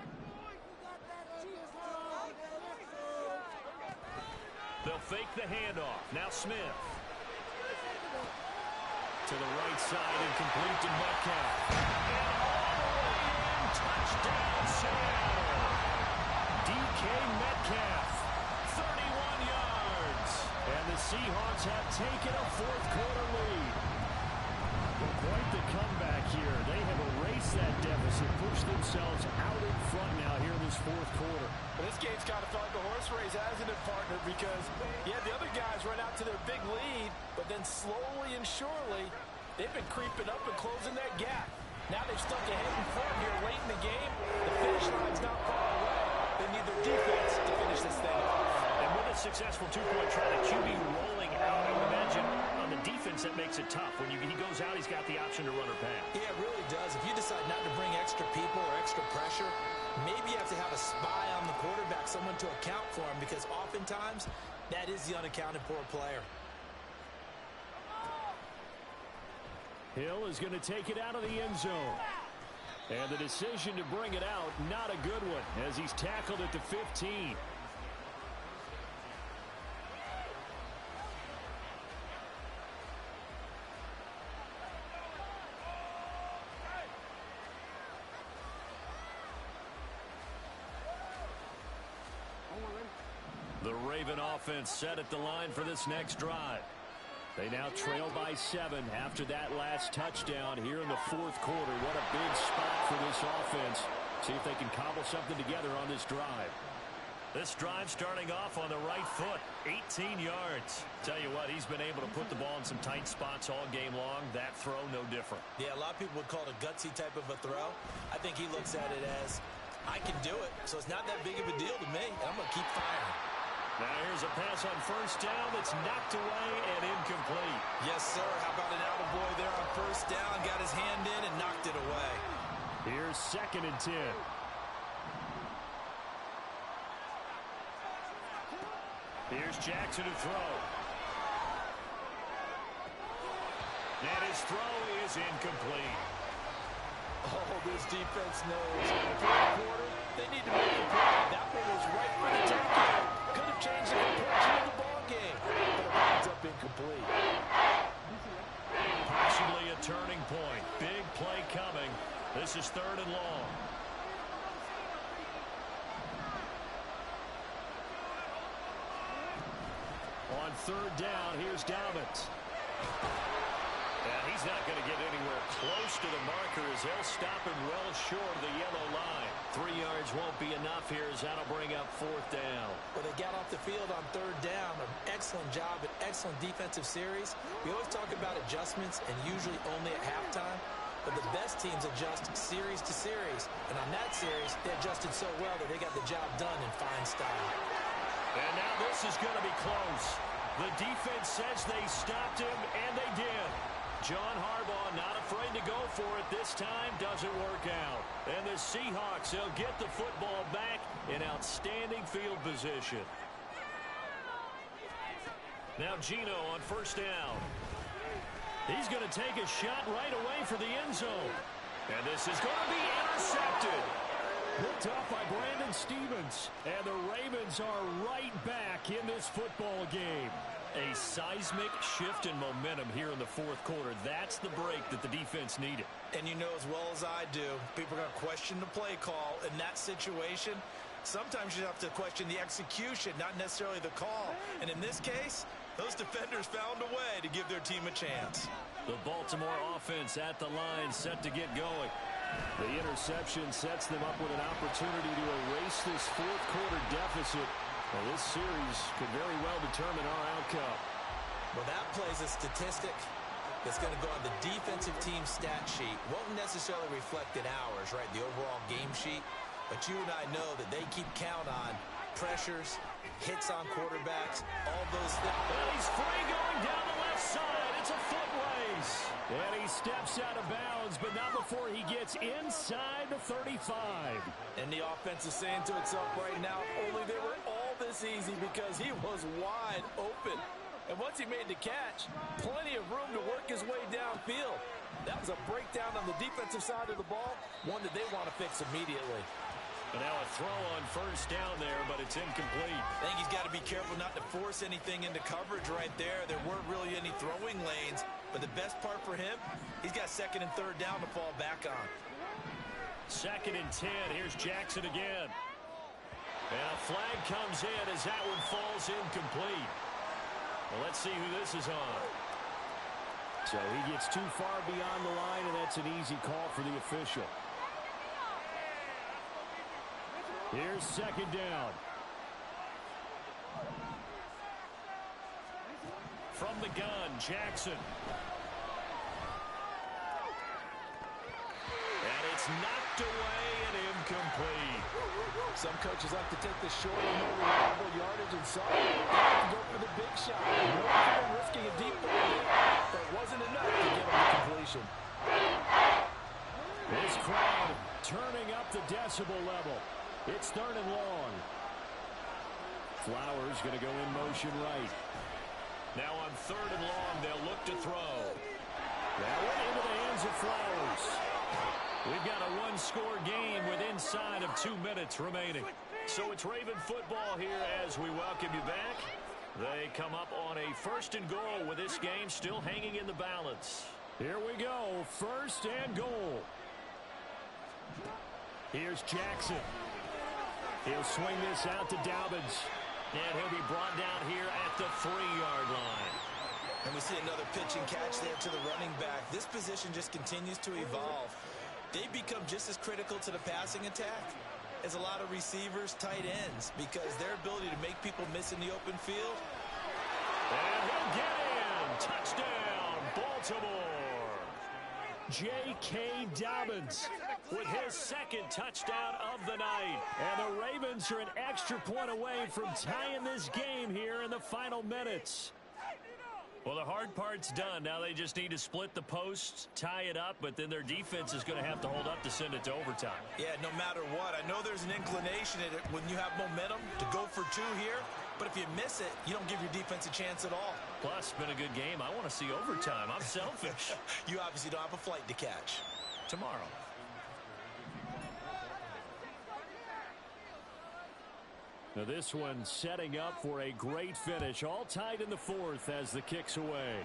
They'll fake the handoff. Now Smith. To the right side and complete to Metcalf. And all the way in. Touchdown, Seattle. DK Metcalf. 31 yards. And the Seahawks have taken a 4th quarter lead. Well, quite the comeback here. They have erased that deficit, pushed themselves out in front now here in this 4th quarter. Well, this game's kind of felt like a horse race, hasn't it, partner? Because, yeah, the other guys run out to their big lead, but then slowly and surely, they've been creeping up and closing that gap. Now they've stuck ahead in front here late in the game. The finish line's not far away. They need their defense to finish this thing off. And with a successful 2-point try, the QB rolling out, I would imagine on the defense that makes it tough. When he goes out, he's got the option to run or pass. Yeah, it really does. If you decide not to bring extra people or extra pressure, maybe you have to have a spy on the quarterback, someone to account for him, because oftentimes that is the unaccounted for player. Hill is going to take it out of the end zone. And the decision to bring it out, not a good one, as he's tackled at the 15. The Raven offense set at the line for this next drive. They now trail by 7 after that last touchdown here in the 4th quarter. What a big spot for this offense. See if they can cobble something together on this drive. This drive starting off on the right foot, 18 yards. Tell you what, he's been able to put the ball in some tight spots all game long. That throw, no different. Yeah, a lot of people would call it a gutsy type of a throw. I think he looks at it as, I can do it, so it's not that big of a deal to me, and I'm going to keep firing. Now here's a pass on 1st down that's knocked away and incomplete. Yes, sir. How about an attaboy there on 1st down? Got his hand in and knocked it away. Here's 2nd and 10. Here's Jackson to throw. And his throw is incomplete. Oh, this defense knows. In the 4th quarter, they need to make a play. That one was right for the tackle. Could have changed the complexion of the ball game, but it winds up incomplete. Possibly a turning point. Big play coming. This is 3rd and long. On 3rd down, here's Dobbins. And he's not going to get anywhere close to the marker as they'll stop him well short of the yellow line. 3 yards won't be enough here as that'll bring up 4th down. Well, they got off the field on 3rd down. An excellent job, an excellent defensive series. We always talk about adjustments and usually only at halftime. But the best teams adjust series to series. And on that series, they adjusted so well that they got the job done in fine style. And now this is going to be close. The defense says they stopped him, and they did. John Harbaugh not afraid to go for it this time. Doesn't work out. And the Seahawks, they'll get the football back in outstanding field position. Now Gino on 1st down. He's going to take a shot right away for the end zone. And this is going to be intercepted. Picked off by Brandon Stevens. And the Ravens are right back in this football game. A seismic shift in momentum here in the 4th quarter. That's the break that the defense needed. And you know as well as I do, people are going to question the play call in that situation. Sometimes you have to question the execution, not necessarily the call. And in this case, those defenders found a way to give their team a chance. The Baltimore offense at the line set to get going. The interception sets them up with an opportunity to erase this fourth quarter deficit. Well, this series could very well determine our outcome. Well, that plays a statistic that's going to go on the defensive team stat sheet. Won't necessarily reflect in ours, right, the overall game sheet. But you and I know that they keep count on pressures, hits on quarterbacks, all those things. Well, he's free going down the left side. It's a foot race. And he steps out of bounds, but not before he gets inside the 35. And the offense is saying to itself right now, only they were all this easy because he was wide open. And once he made the catch, plenty of room to work his way downfield. That was a breakdown on the defensive side of the ball, one that they want to fix immediately. And now a throw on first down there, but it's incomplete. I think he's got to be careful not to force anything into coverage right there. There weren't really any throwing lanes, but the best part for him, he's got second and third down to fall back on. 2nd and 10. Here's Jackson again. And a flag comes in as that one falls incomplete. Well, let's see who this is on. So he gets too far beyond the line, and that's an easy call for the official. Here's 2nd down. From the gun, Jackson. And it's knocked away and incomplete. Some coaches like to take the short and more reliable yardage, and some like to go for the big shot. No one risking a deep ball hit, but it wasn't enough to get him the completion. This crowd turning up the decibel level. It's 3rd and long. Flowers going to go in motion right. Now on 3rd and long, they'll look to throw. That went into the hands of Flowers. We've got a one-score game with inside of 2 minutes remaining. So it's Raven football here as we welcome you back. They come up on a 1st and goal with this game still hanging in the balance. Here we go, 1st and goal. Here's Jackson. He'll swing this out to Dobbins. And he'll be brought down here at the 3-yard line. And we see another pitch and catch there to the running back. This position just continues to evolve. They become just as critical to the passing attack as a lot of receivers, tight ends, because their ability to make people miss in the open field. And he'll get in. Touchdown, Baltimore. J.K. Dobbins with his 2nd touchdown of the night. And the Ravens are an extra point away from tying this game here in the final minutes. Well, the hard part's done. Now they just need to split the posts, tie it up, but then their defense is going to have to hold up to send it to overtime. Yeah, no matter what. I know there's an inclination in it when you have momentum to go for 2 here, but if you miss it, you don't give your defense a chance at all. Plus, it's been a good game. I want to see overtime. I'm selfish. You obviously don't have a flight to catch. Tomorrow. Now this one setting up for a great finish. All tied in the 4th as the kick's away.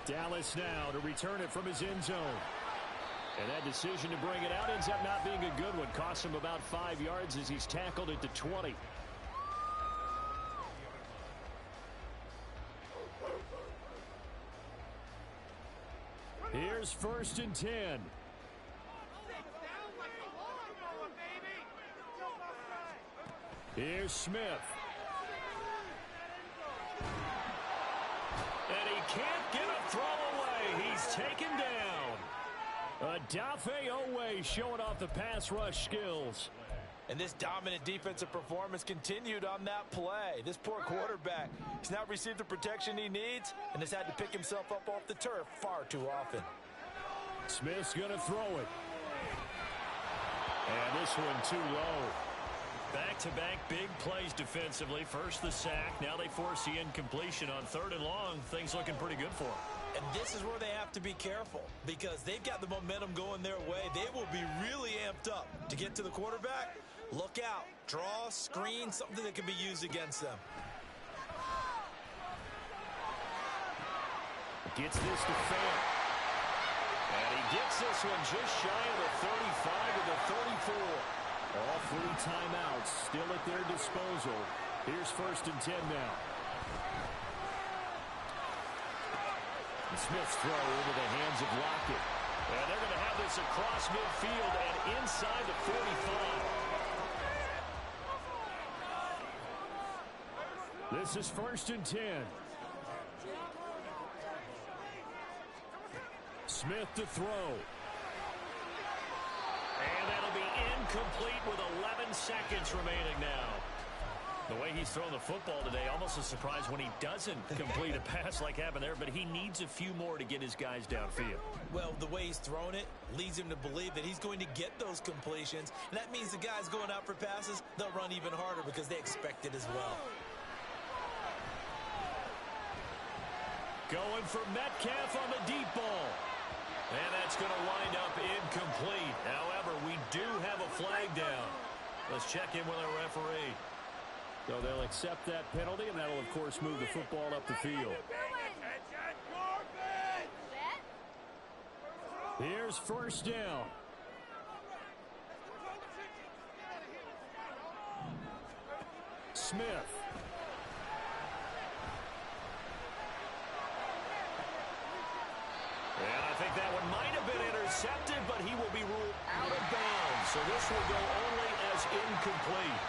Dallas now to return it from his end zone. And that decision to bring it out ends up not being a good one. Costs him about 5 yards as he's tackled at the 20. Here's 1st and 10. Here's Smith. And he can't get a throw away. He's taken down. Odafe Oweh showing off the pass rush skills. And this dominant defensive performance continued on that play. This poor quarterback has not received the protection he needs and has had to pick himself up off the turf far too often. Smith's going to throw it. And this one too low. Back-to-back big plays defensively. First the sack. Now they force the incompletion on 3rd and long. Things looking pretty good for them. And this is where they have to be careful because they've got the momentum going their way. They will be really amped up to get to the quarterback. Look out. Draw, screen, something that can be used against them. Gets this to Fant. And he gets this one just shy of the 35 to the 34. All 3 timeouts still at their disposal. Here's 1st and 10 now. And Smith's throw into the hands of Lockett. And they're going to have this across midfield and inside the 45. This is 1st and 10. Smith to throw. And that'll be incomplete with 11 seconds remaining now. The way he's thrown the football today, almost a surprise when he doesn't complete a pass like happened there, but he needs a few more to get his guys downfield. Well, the way he's thrown it leads him to believe that he's going to get those completions, and that means the guys going out for passes, they'll run even harder because they expect it as well. Going for Metcalf on the deep ball. And that's going to wind up incomplete. However, we do have a flag down. Let's check in with our referee. So they'll accept that penalty, and that'll, of course, move the football up the field. Here's 1st down. Smith. And I think that one might have been intercepted, but he will be ruled out of bounds. So this will go only as incomplete.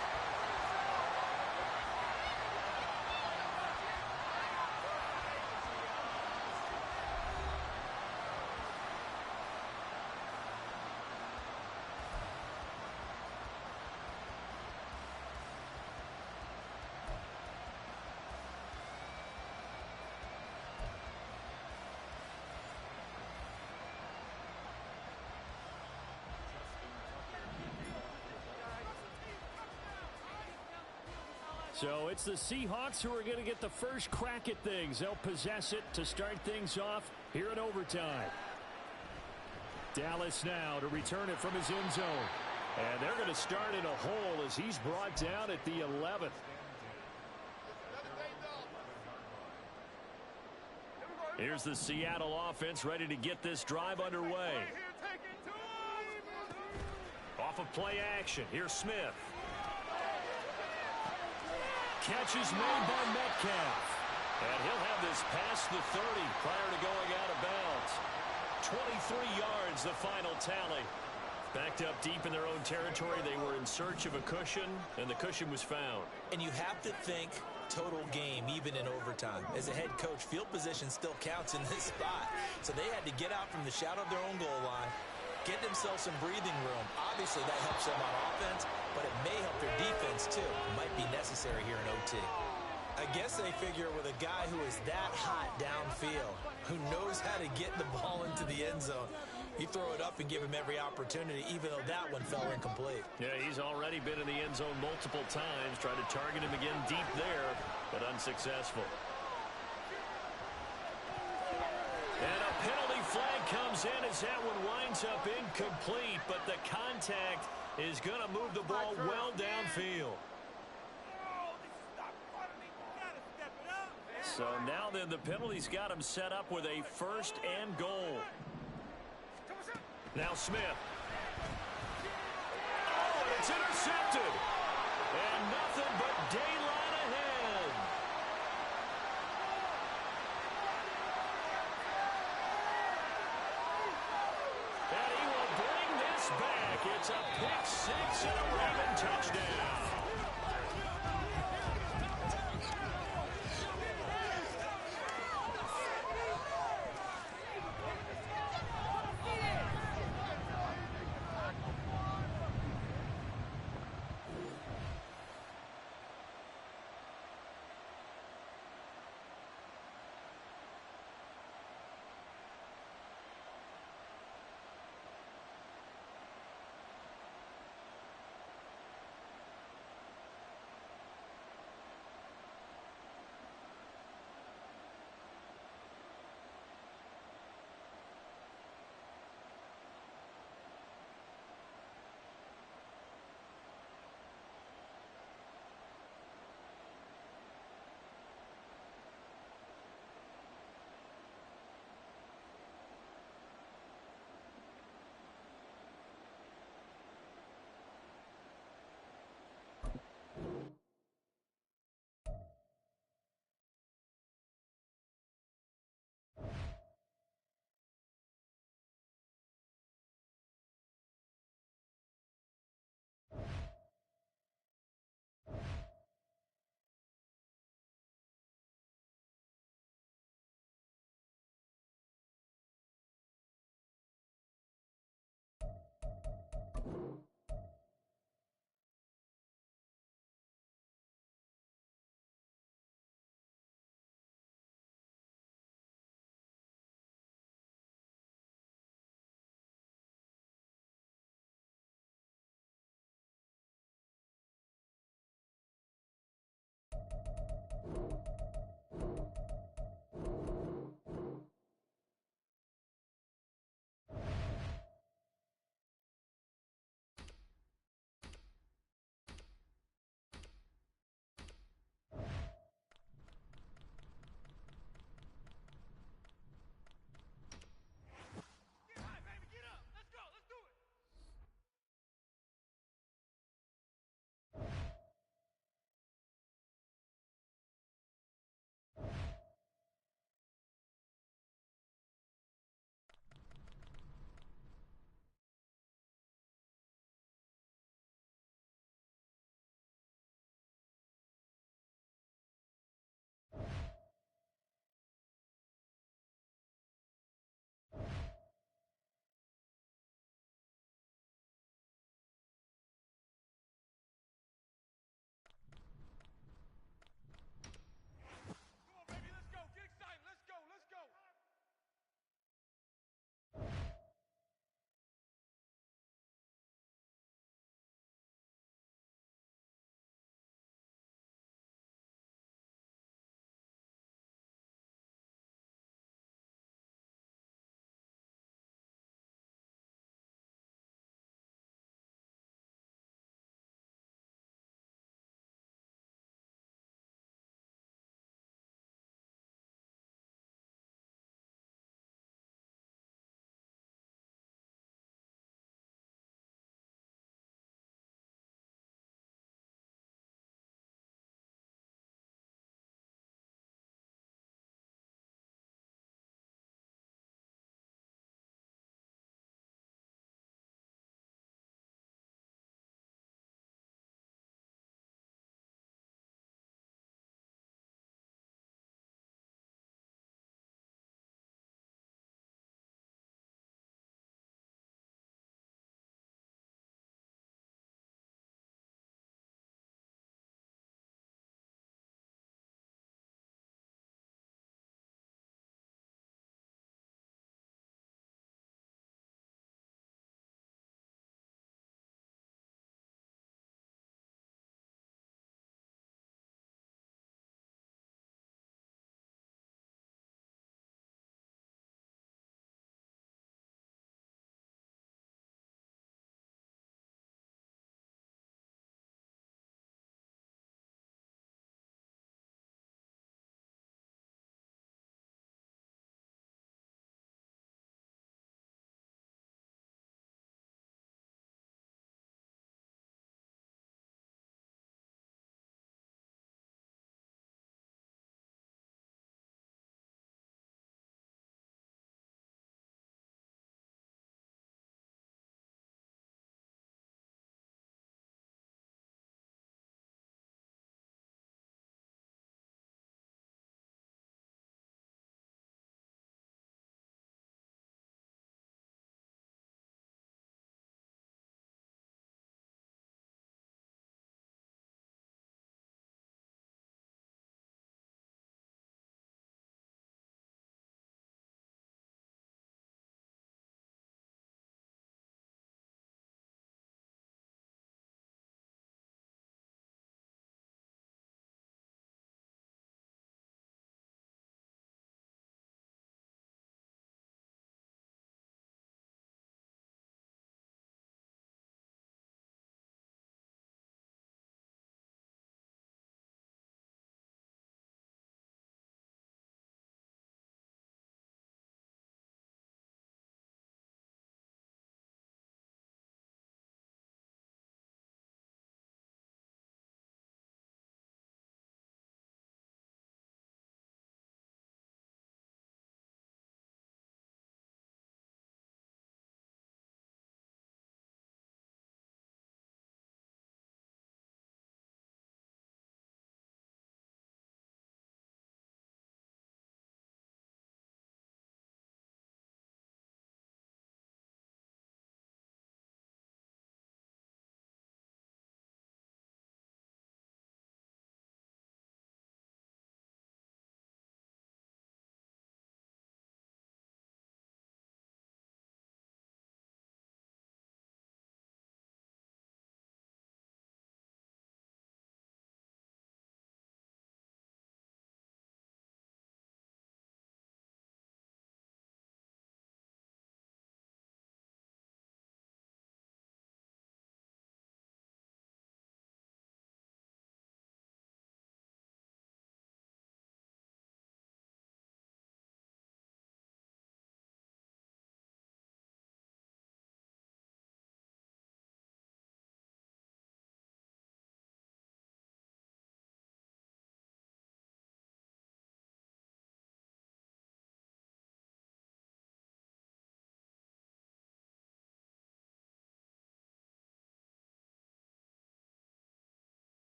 So it's the Seahawks who are going to get the first crack at things. They'll possess it to start things off here in overtime. Dallas now to return it from his end zone. And they're going to start in a hole as he's brought down at the 11th. Here's the Seattle offense ready to get this drive underway. Off of play action. Here's Smith. Catch is made by Metcalf. And he'll have this past the 30 prior to going out of bounds. 23 yards, the final tally. Backed up deep in their own territory. They were in search of a cushion, and the cushion was found. And you have to think total game, even in overtime. As a head coach, field position still counts in this spot. So they had to get out from the shadow of their own goal line, get themselves some breathing room. Obviously, that helps them on offense, but it may help their defense, too. It might be necessary here in OT. I guess they figure with a guy who is that hot downfield, who knows how to get the ball into the end zone, you throw it up and give him every opportunity, even though that one fell incomplete. Yeah, he's already been in the end zone multiple times, tried to target him again deep there, but unsuccessful. And a penalty flag comes in as that one winds up incomplete, but the contact is going to move the ball well downfield. So now then the penalty's got him set up with a 1st and goal. Now Smith. Oh, and it's intercepted. And nothing but daylight ahead. And he will bring this back. It's a pick six and a Raven touchdown.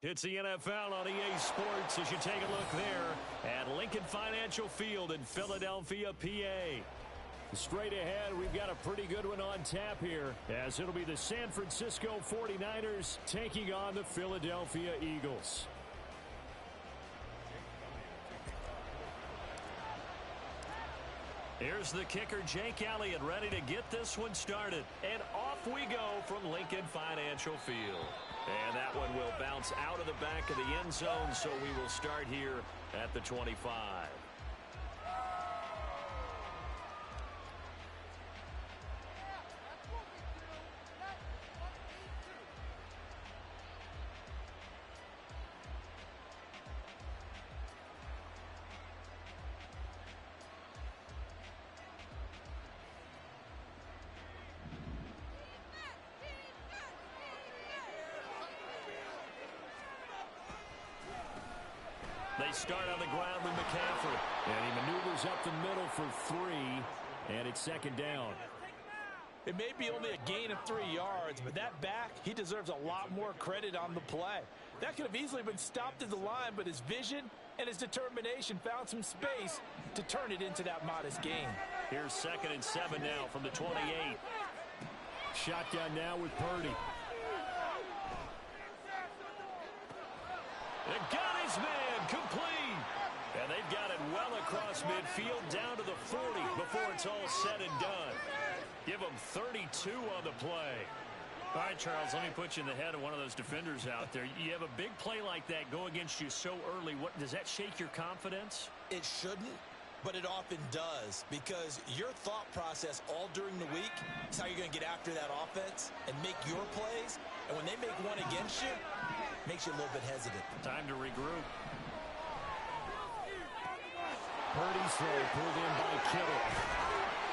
It's the NFL on EA Sports as you take a look there at Lincoln Financial Field in Philadelphia, PA. Straight ahead, we've got a pretty good one on tap here, as it'll be the San Francisco 49ers taking on the Philadelphia Eagles. Here's the kicker, Jake Elliott, ready to get this one started. And off we go from Lincoln Financial Field. And that one will bounce out of the back of the end zone, so we will start here at the 25. They start on the ground with McCaffrey. And he maneuvers up the middle for 3. And it's second down. It may be only a gain of 3 yards, but that back, he deserves a lot more credit on the play. That could have easily been stopped at the line, but his vision and his determination found some space to turn it into that modest gain. Here's 2nd and 7 now from the 28. Shotgun now with Purdy. They got his man complete. And they've got it well across midfield down to the 40 before it's all said and done. Give them 32 on the play. All right, Charles, let me put you in the head of one of those defenders out there. You have a big play like that go against you so early. What does that shake your confidence? It shouldn't, but it often does, because your thought process all during the week is how you're going to get after that offense and make your plays. And when they make one against you, it makes you a little bit hesitant. Time to regroup. Purdy's throw pulled in by Kittle.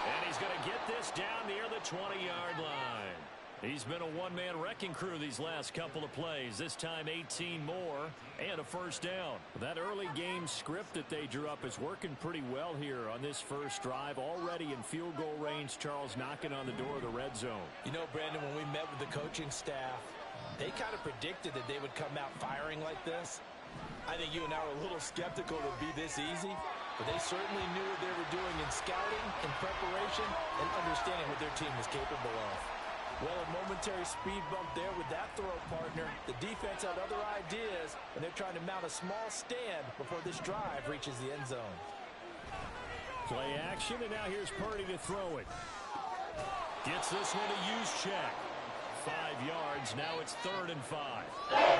And he's going to get this down near the 20-yard line. He's been a one-man wrecking crew these last couple of plays. This time 18 more and a first down. That early game script that they drew up is working pretty well here on this first drive. Already in field goal range, Charles knocking on the door of the red zone. You know, Brandon, when we met with the coaching staff, they kind of predicted that they would come out firing like this. I think you and I were a little skeptical it would be this easy, but they certainly knew what they were doing in scouting, in preparation, and understanding what their team was capable of. Well, a momentary speed bump there with that throw partner. The defense had other ideas, and they're trying to mount a small stand before this drive reaches the end zone. Play action, and now here's Purdy to throw it. Gets this one to use check. 5 yards, now it's 3rd and 5.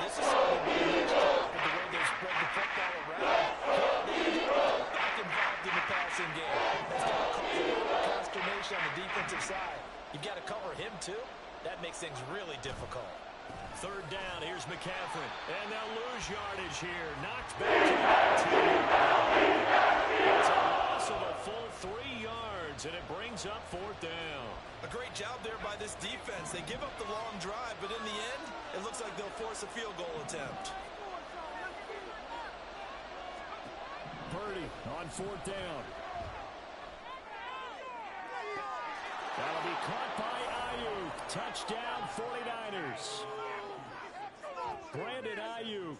This is something to be next up with the way they spread the football around. They're back involved in the passing game. That's got to cause a lot of consternation on the defensive side. You've got to cover him, too. That makes things really difficult. 3rd down, here's McCaffrey. And they'll lose yardage here. Knocked back to the 2. It's a loss of a full 3 yards, and it brings up 4th down. A great job there by this defense. They give up the long drive, but in the end, it looks like they'll force a field goal attempt. Purdy on 4th down. That'll be caught by Ayuk. Touchdown 49ers. Brandon Ayuk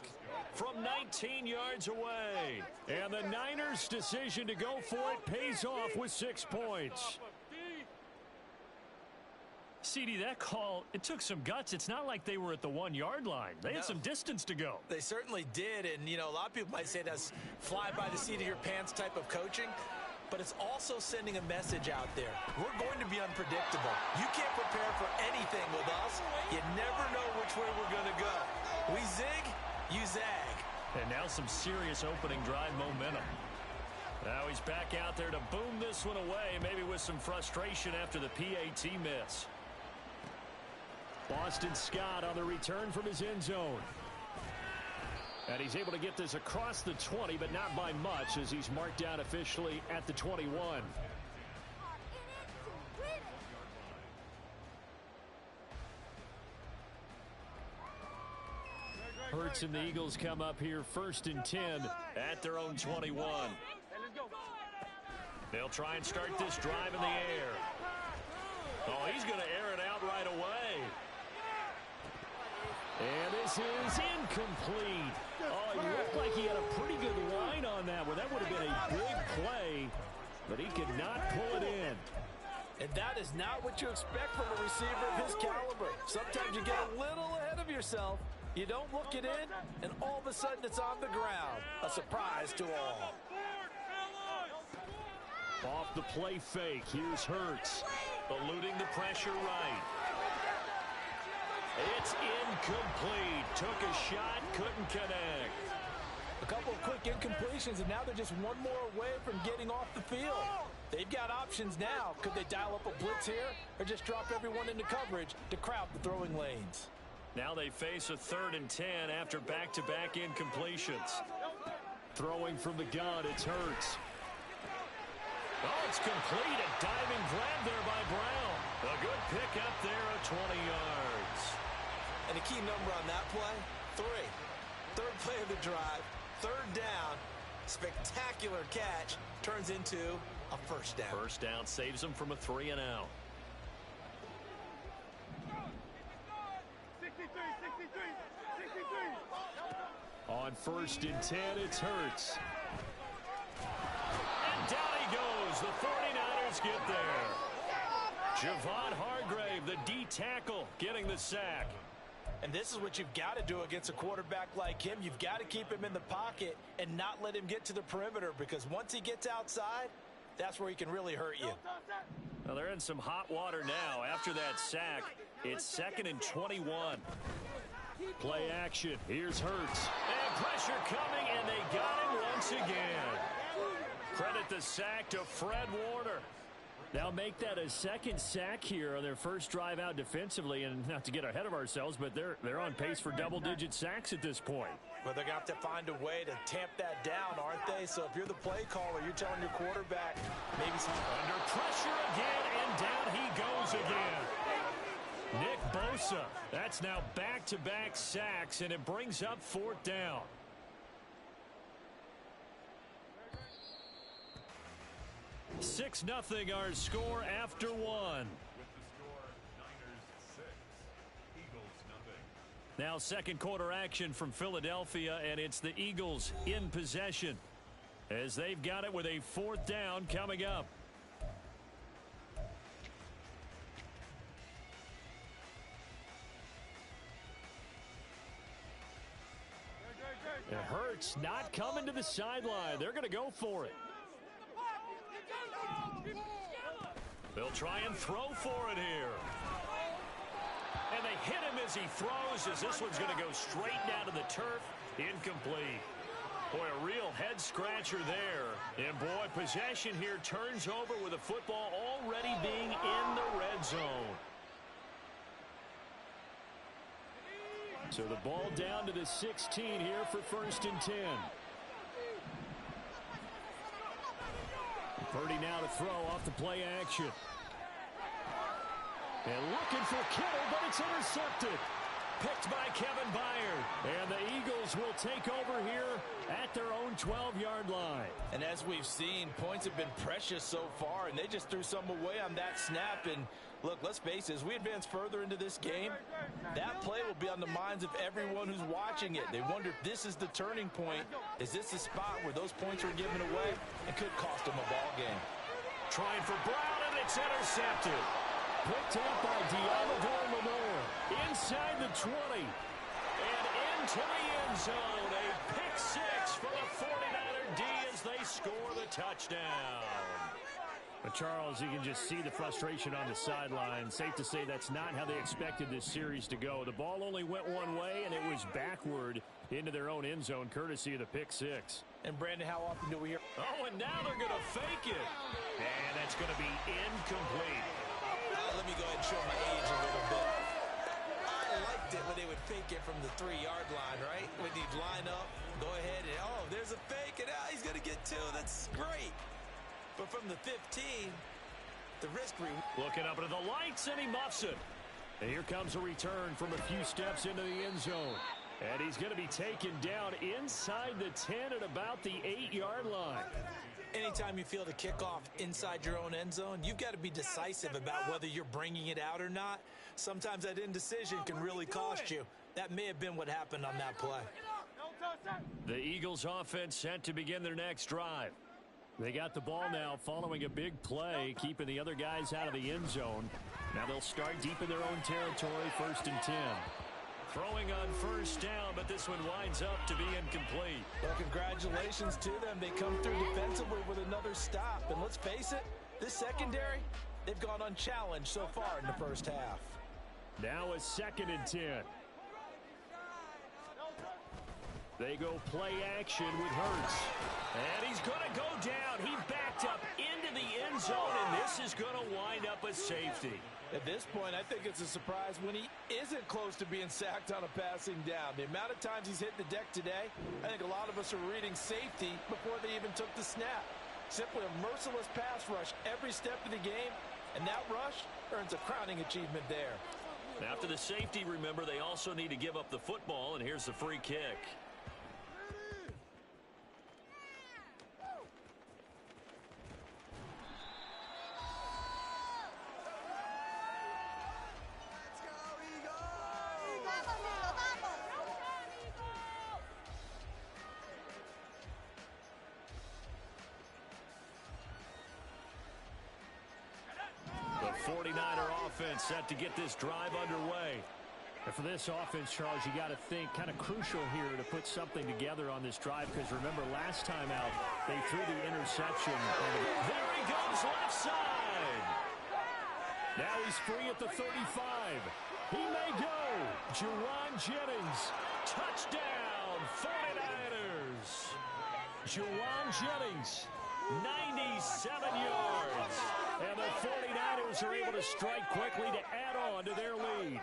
from 19 yards away. And the Niners' decision to go for it pays off with 6 points. CD, that call, it took some guts. It's not like they were at the 1-yard line. They had some distance to go. They certainly did, and, you know, a lot of people might say that's fly by the seat of your pants type of coaching, but it's also sending a message out there. We're going to be unpredictable. You can't prepare for anything with us. You never know which way we're going to go. We zig, you zag. And now some serious opening drive momentum. Now he's back out there to boom this one away, maybe with some frustration after the PAT miss. Boston Scott on the return from his end zone. And he's able to get this across the 20, but not by much, as he's marked down officially at the 21. Hurts and the Eagles come up here 1st and 10 at their own 21. They'll try and start this drive in the air. Oh, he's going to air it out right away. And this is incomplete. Oh, it looked like he had a pretty good line on that one. That would have been a big play, but he could not pull it in. And that is not what you expect from a receiver of his caliber. Sometimes you get a little ahead of yourself. You don't look it in, and all of a sudden it's on the ground. A surprise to all. Off the play fake, here's Hurts. Eluding the pressure right. It's incomplete. Took a shot, couldn't connect. A couple of quick incompletions, and now they're just one more away from getting off the field. They've got options now. Could they dial up a blitz here or just drop everyone into coverage to crowd the throwing lanes? Now they face a 3rd and 10 after back-to-back incompletions. Throwing from the gun, it's Hurts. Oh, it's complete. A diving grab there by Brown. A good pick up there at 20 yards. And a key number on that play, 3. Third play of the drive, 3rd down, spectacular catch, turns into a first down. First down saves them from a 3 and out. 63, 63. On 1st and 10, it's Hurts. And down he goes. The 49ers get there. Javon Hargrave, the D tackle, getting the sack. And this is what you've got to do against a quarterback like him. You've got to keep him in the pocket and not let him get to the perimeter, because once he gets outside, that's where he can really hurt you. Well, they're in some hot water now. After that sack, it's 2nd and 21. Play action. Here's Hurts. And pressure coming, and they got him once again. Credit the sack to Fred Warner. Now make that a 2nd sack here on their first drive out defensively, and not to get ahead of ourselves, but they're on pace for double-digit sacks at this point. Well, they're going to have to find a way to tamp that down, aren't they? So if you're the play caller, you're telling your quarterback maybe some... Under pressure again, and down he goes again. Nick Bosa, that's now back-to-back sacks, and it brings up 4th down. Six 0 our score after 1. With the score, Niners 6, Eagles 0. Now 2nd quarter action from Philadelphia, and it's the Eagles in possession as they've got it with a 4th down coming up. It hurts not coming to the sideline. They're going to go for it. They'll try and throw for it here. And they hit him as he throws, as this one's going to go straight down to the turf. Incomplete. Boy, a real head-scratcher there. And, boy, possession here turns over with the football already being in the red zone. So the ball down to the 16 here for 1st and 10. Purdy now to throw off the play action. And looking for Kittle, but it's intercepted. Picked by Kevin Byard. And the Eagles will take over here at their own 12-yard line. And as we've seen, points have been precious so far, and they just threw some away on that snap. And look, let's face it, as we advance further into this game, that play will be on the minds of everyone who's watching it. They wonder if this is the turning point. Is this the spot where those points are given away and could cost them a ball game? Trying for Brown, and it's intercepted. Picked up by Deommodore Lamore inside the 20. And into the end zone. A pick six for the 49er D as they score the touchdown. But Charles, you can just see the frustration on the sideline. Safe to say that's not how they expected this series to go. The ball only went one way, and it was backward into their own end zone, courtesy of the pick six. And, Brandon, how often do we hear? Oh, and now they're going to fake it. And that's going to be incomplete. Let me go ahead and show my age a little bit. I liked it when they would fake it from the 3-yard line, right? When you'd line up, go ahead, and, oh, there's a fake, and he's going to get 2. That's great. But from the 15, the risk reward. Looking up into the lights, and he muffs it. And here comes a return from a few steps into the end zone. And he's going to be taken down inside the 10 at about the 8-yard line. Anytime you feel the kickoff inside your own end zone, you've got to be decisive about whether you're bringing it out or not. Sometimes that indecision can really cost you. That may have been what happened on that play. The Eagles offense set to begin their next drive. They got the ball now following a big play, keeping the other guys out of the end zone. Now they'll start deep in their own territory, 1st and 10. Throwing on first down, but this one winds up to be incomplete. Well, congratulations to them. They come through defensively with another stop. And let's face it, this secondary, they've gone unchallenged so far in the first half. Now a 2nd and 10. They go play action with Hurts. And he's going to go down. He backed up into the end zone, and this is going to wind up a safety. At this point, I think it's a surprise when he isn't close to being sacked on a passing down. The amount of times he's hit the deck today, I think a lot of us are reading safety before they even took the snap. Simply a merciless pass rush every step of the game, and that rush earns a crowning achievement there. After the safety, remember, they also need to give up the football, and here's the free kick. The 49er offense set to get this drive underway. And for this offense, Charles, you got to think kind of crucial here to put something together on this drive, because remember last time out they threw the interception. There he goes left side. Now he's free at the 35. He may go. Juwan Jennings. Touchdown, 49ers. Juwan Jennings. 97 yards. And the 49ers are able to strike quickly to add on to their lead.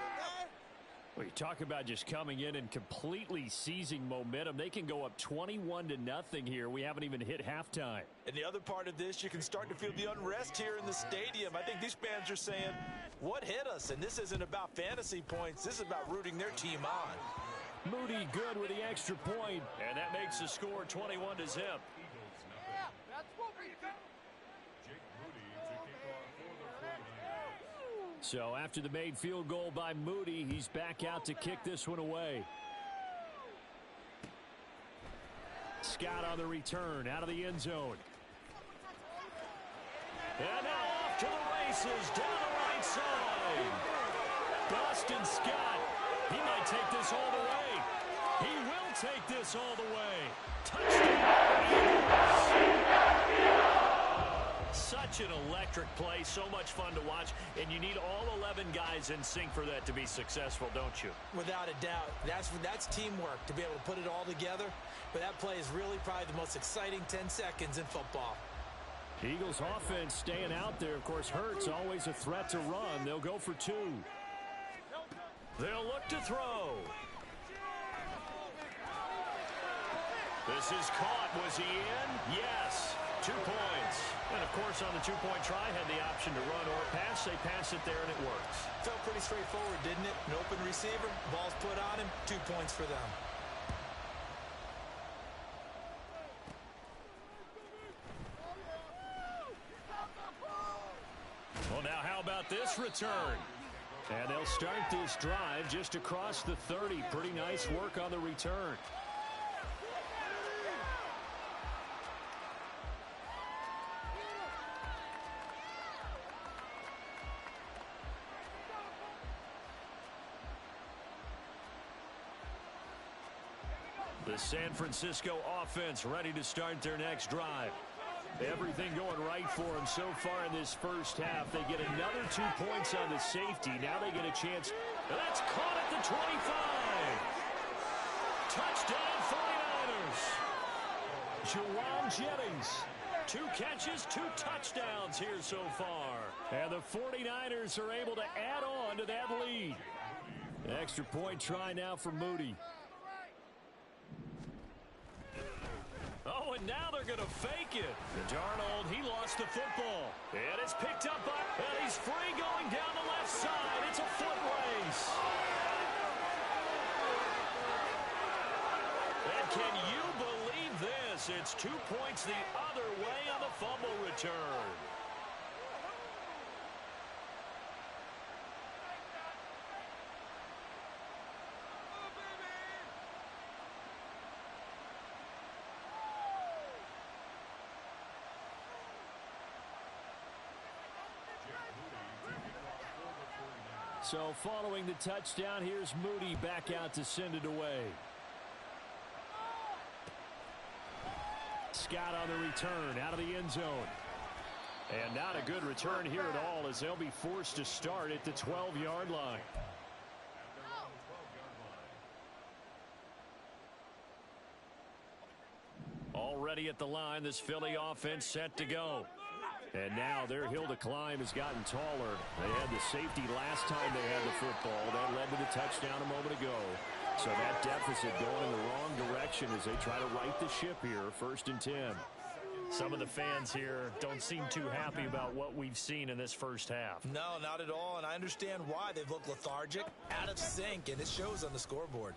Well, you talk about just coming in and completely seizing momentum. They can go up 21-0 here. We haven't even hit halftime. And the other part of this, you can start to feel the unrest here in the stadium. I think these fans are saying, what hit us? And this isn't about fantasy points. This is about rooting their team on. Moody good with the extra point. And that makes the score 21-0. So after the made field goal by Moody, he's back out to kick this one away. Scott on the return, out of the end zone. And now off to the races, down the right side. Boston Scott, he might take this all the way. He will take this all the way. Touchdown. Such an electric play, so much fun to watch, and you need all 11 guys in sync for that to be successful, don't you? Without a doubt. That's teamwork to be able to put it all together. But that play is really probably the most exciting 10 seconds in football. Eagles offense staying out there. Of course, Hurts always a threat to run. They'll go for 2. They'll look to throw. This is caught. Was he in? Yes. 2 points. And, of course, on the 2-point try, had the option to run or pass. They pass it there, and it works. Felt pretty straightforward, didn't it? An open receiver, ball's put on him, 2 points for them. Well, now how about this return? And they'll start this drive just across the 30. Pretty nice work on the return. The San Francisco offense ready to start their next drive. Everything going right for them so far in this first half. They get another 2 points on the safety. Now they get a chance. That's caught at the 25. Touchdown 49ers. Juwan Jennings. 2 catches, 2 touchdowns here so far. And the 49ers are able to add on to that lead. Extra point try now for Moody. Oh, and now they're going to fake it. Darnold, he lost the football. And it's picked up by, and he's free going down the left side. It's a foot race. And can you believe this? It's 2 points the other way on the fumble return. So following the touchdown, here's Moody back out to send it away. Scott on the return out of the end zone. And not a good return here at all as they'll be forced to start at the 12-yard line. Already at the line, this Philly offense set to go. And now their hill to climb has gotten taller. They had the safety last time they had the football. That led to the touchdown a moment ago. So that deficit going in the wrong direction as they try to right the ship here. 1st and 10. Some of the fans here don't seem too happy about what we've seen in this first half. No, not at all, and I understand why. They've looked lethargic, out of sync, and it shows on the scoreboard.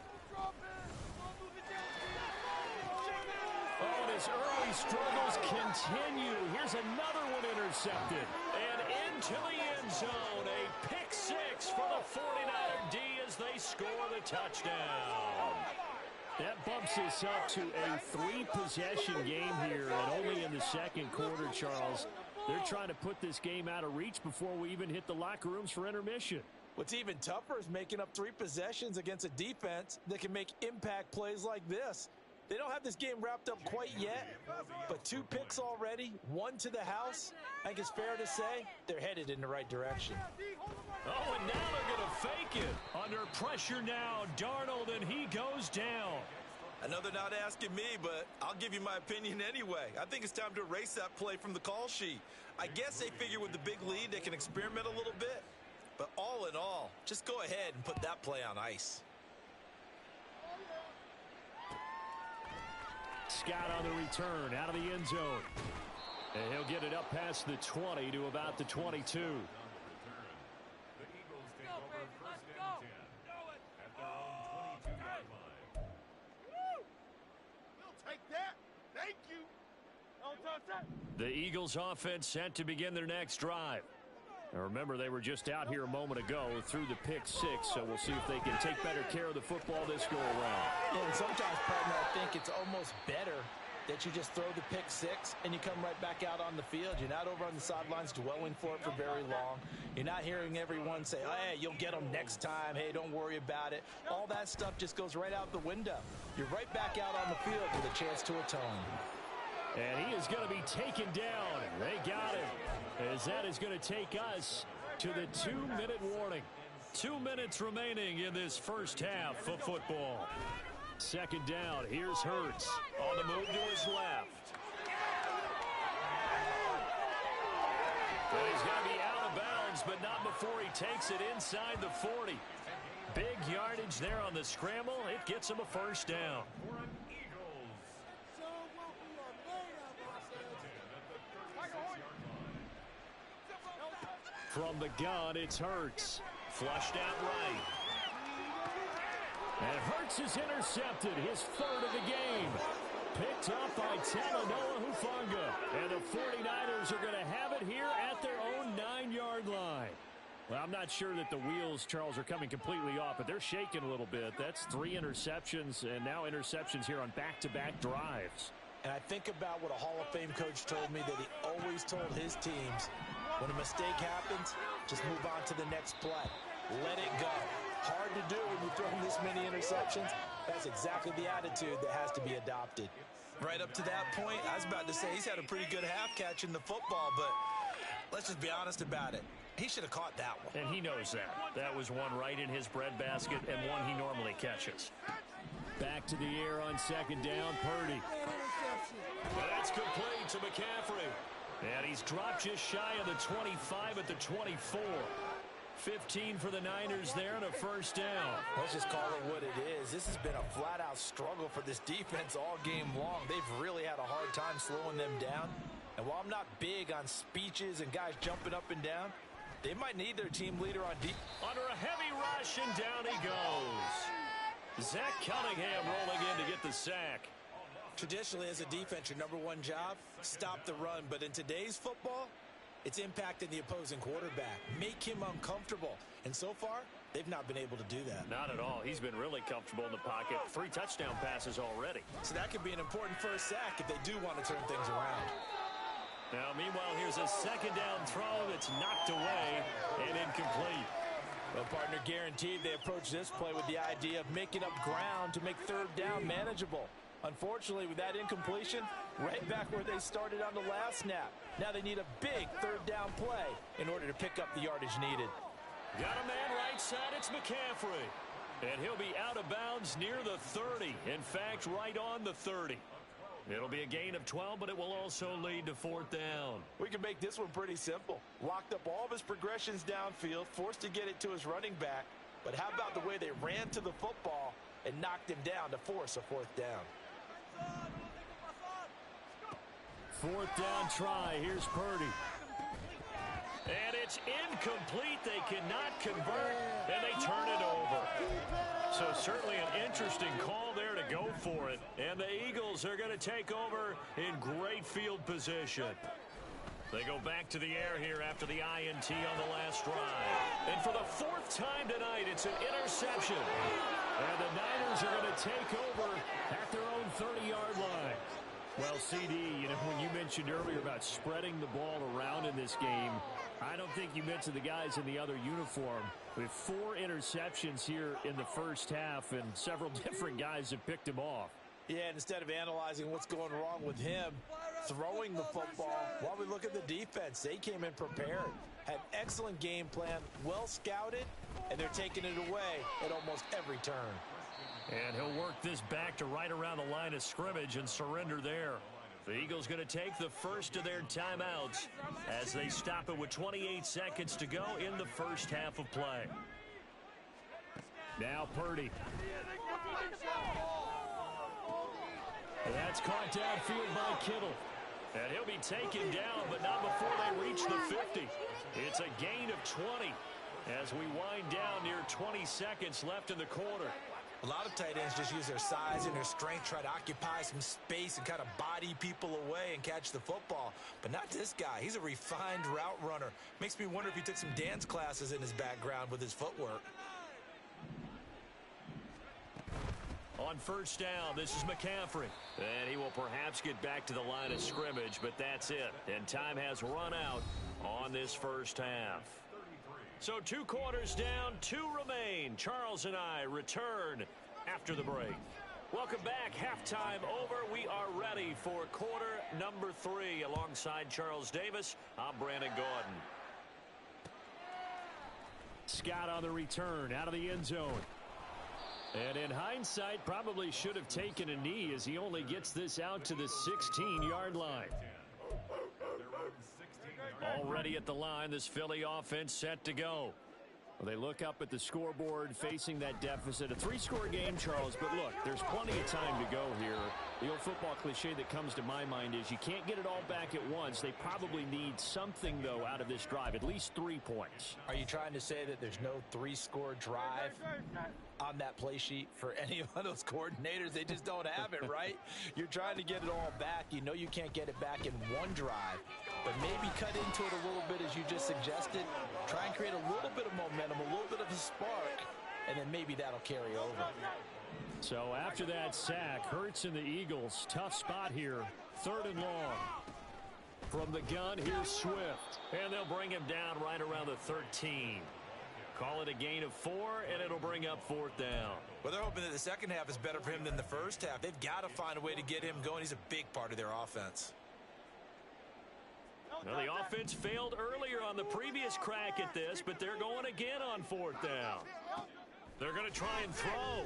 Oh, and his early struggles continue. Here's another one intercepted. And into the end zone, a pick 6 for the 49er D as they score the touchdown. That bumps us up to a 3-possession game here, and only in the second quarter, Charles. They're trying to put this game out of reach before we even hit the locker rooms for intermission. What's even tougher is making up 3 possessions against a defense that can make impact plays like this. They don't have this game wrapped up quite yet, but 2 picks already, 1 to the house. I think it's fair to say they're headed in the right direction. Oh, and now they're going to fake it. Under pressure now, Darnold, and he goes down. I know they're not asking me, but I'll give you my opinion anyway. I think it's time to erase that play from the call sheet. I guess they figure with the big lead they can experiment a little bit. But all in all, just go ahead and put that play on ice. Scott on the return out of the end zone. And he'll get it up past the 20 to about the 22. The Eagles offense set to begin their next drive. Now remember, they were just out here a moment ago through the pick 6, so we'll see if they can take better care of the football this go around. Yeah, and sometimes, partner, I think it's almost better that you just throw the pick 6 and you come right back out on the field. You're not over on the sidelines dwelling for it for very long. You're not hearing everyone say, oh, hey, you'll get them next time. Hey, don't worry about it. All that stuff just goes right out the window. You're right back out on the field with a chance to atone. And he is going to be taken down. They got him. As that is going to take us to the 2-minute warning. 2 minutes remaining in this first half of football. Second down. Here's Hurts on the move to his left. Well, he's going to be out of bounds, but not before he takes it inside the 40. Big yardage there on the scramble. It gets him a first down. From the gun, it's Hurts. Flushed out right. And Hurts is intercepted, his 3rd of the game. Picked up by Talanoa Hufanga. And the 49ers are going to have it here at their own 9-yard line. Well, I'm not sure that the wheels, Charles, are coming completely off, but they're shaking a little bit. That's 3 interceptions, and now interceptions here on back-to-back drives. And I think about what a Hall of Fame coach told me that he always told his teams, when a mistake happens, just move on to the next play. Let it go. Hard to do when you throw this many interceptions. That's exactly the attitude that has to be adopted. Right up to that point, I was about to say he's had a pretty good half catching the football, but let's just be honest about it. He should have caught that one. And he knows that. That was one right in his breadbasket and one he normally catches. Back to the air on second down, Purdy. That's complete to McCaffrey. And he's dropped just shy of the 25 at the 24. 15 for the Niners there and a first down. Let's just call it what it is. This has been a flat-out struggle for this defense all game long. They've really had a hard time slowing them down. And while I'm not big on speeches and guys jumping up and down, they might need their team leader on deep. Under a heavy rush, and down he goes. Zach Cunningham rolling in to get the sack. Traditionally, as a defense, your number one job, stop the run. But in today's football, it's impacting the opposing quarterback. Make him uncomfortable. And so far, they've not been able to do that. Not at all. He's been really comfortable in the pocket. 3 touchdown passes already. So that could be an important first sack if they do want to turn things around. Now, meanwhile, here's a second down throw that's knocked away and incomplete. Well, partner, guaranteed they approach this play with the idea of making up ground to make third down manageable. Unfortunately, with that incompletion, right back where they started on the last snap. Now they need a big third down play in order to pick up the yardage needed. Got a man right side, it's McCaffrey. And he'll be out of bounds near the 30. In fact, right on the 30. It'll be a gain of 12, but it will also lead to fourth down. We can make this one pretty simple. Locked up all of his progressions downfield, forced to get it to his running back. But how about the way they ran to the football and knocked him down to force a fourth down? Fourth down try. Here's Purdy. And it's incomplete. They cannot convert, and they turn it over. So certainly an interesting call there to go for it. And the Eagles are going to take over in great field position. They go back to the air here after the INT on the last drive. And for the fourth time tonight, it's an interception. And the Niners are going to take over at their own 30-yard line. Well, CD, when you mentioned earlier about spreading the ball around in this game, I don't think you mentioned the guys in the other uniform. We have 4 interceptions here in the first half, and several different guys have picked him off. Yeah, and instead of analyzing what's going wrong with him, throwing the football, while we look at the defense, they came in prepared, had excellent game plan, well scouted, and they're taking it away at almost every turn. And he'll work this back to right around the line of scrimmage and surrender there. The Eagles going to take the first of their timeouts as they stop it with 28 seconds to go in the first half of play. Now Purdy. And that's caught downfield by Kittle. And he'll be taken down, but not before they reach the 50. It's a gain of 20 as we wind down near 20 seconds left in the quarter. A lot of tight ends just use their size and their strength, try to occupy some space and kind of body people away and catch the football. But not this guy. He's a refined route runner. Makes me wonder if he took some dance classes in his background with his footwork. On first down, this is McCaffrey. And he will perhaps get back to the line of scrimmage, but that's it. And time has run out on this first half. So 2 quarters down, 2 remain. Charles and I return after the break. Welcome back. Halftime over. We are ready for quarter number 3. Alongside Charles Davis, I'm Brandon Gordon. Scott on the return out of the end zone. And in hindsight, probably should have taken a knee as he only gets this out to the 16-yard line. Already at the line, this Philly offense set to go. Well, they look up at the scoreboard facing that deficit. A 3-score game, Charles, but look, there's plenty of time to go here. The old football cliche that comes to my mind is you can't get it all back at once. They probably need something, though, out of this drive, at least 3 points. Are you trying to say that there's no 3-score drive on that play sheet for any of those coordinators? They just don't have it, right? You're trying to get it all back. You know you can't get it back in one drive, but maybe cut into it a little bit as you just suggested. Try and create a little bit of momentum, a little bit of a spark, and then maybe that'll carry over. So after that sack, Hurts and the Eagles, tough spot here, 3rd and long. From the gun, here's Swift, and they'll bring him down right around the 13. Call it a gain of 4, and it'll bring up 4th down. Well, they're hoping that the second half is better for him than the first half. They've got to find a way to get him going. He's a big part of their offense. Well, the offense failed earlier on the previous crack at this, but they're going again on 4th down. They're going to try and throw.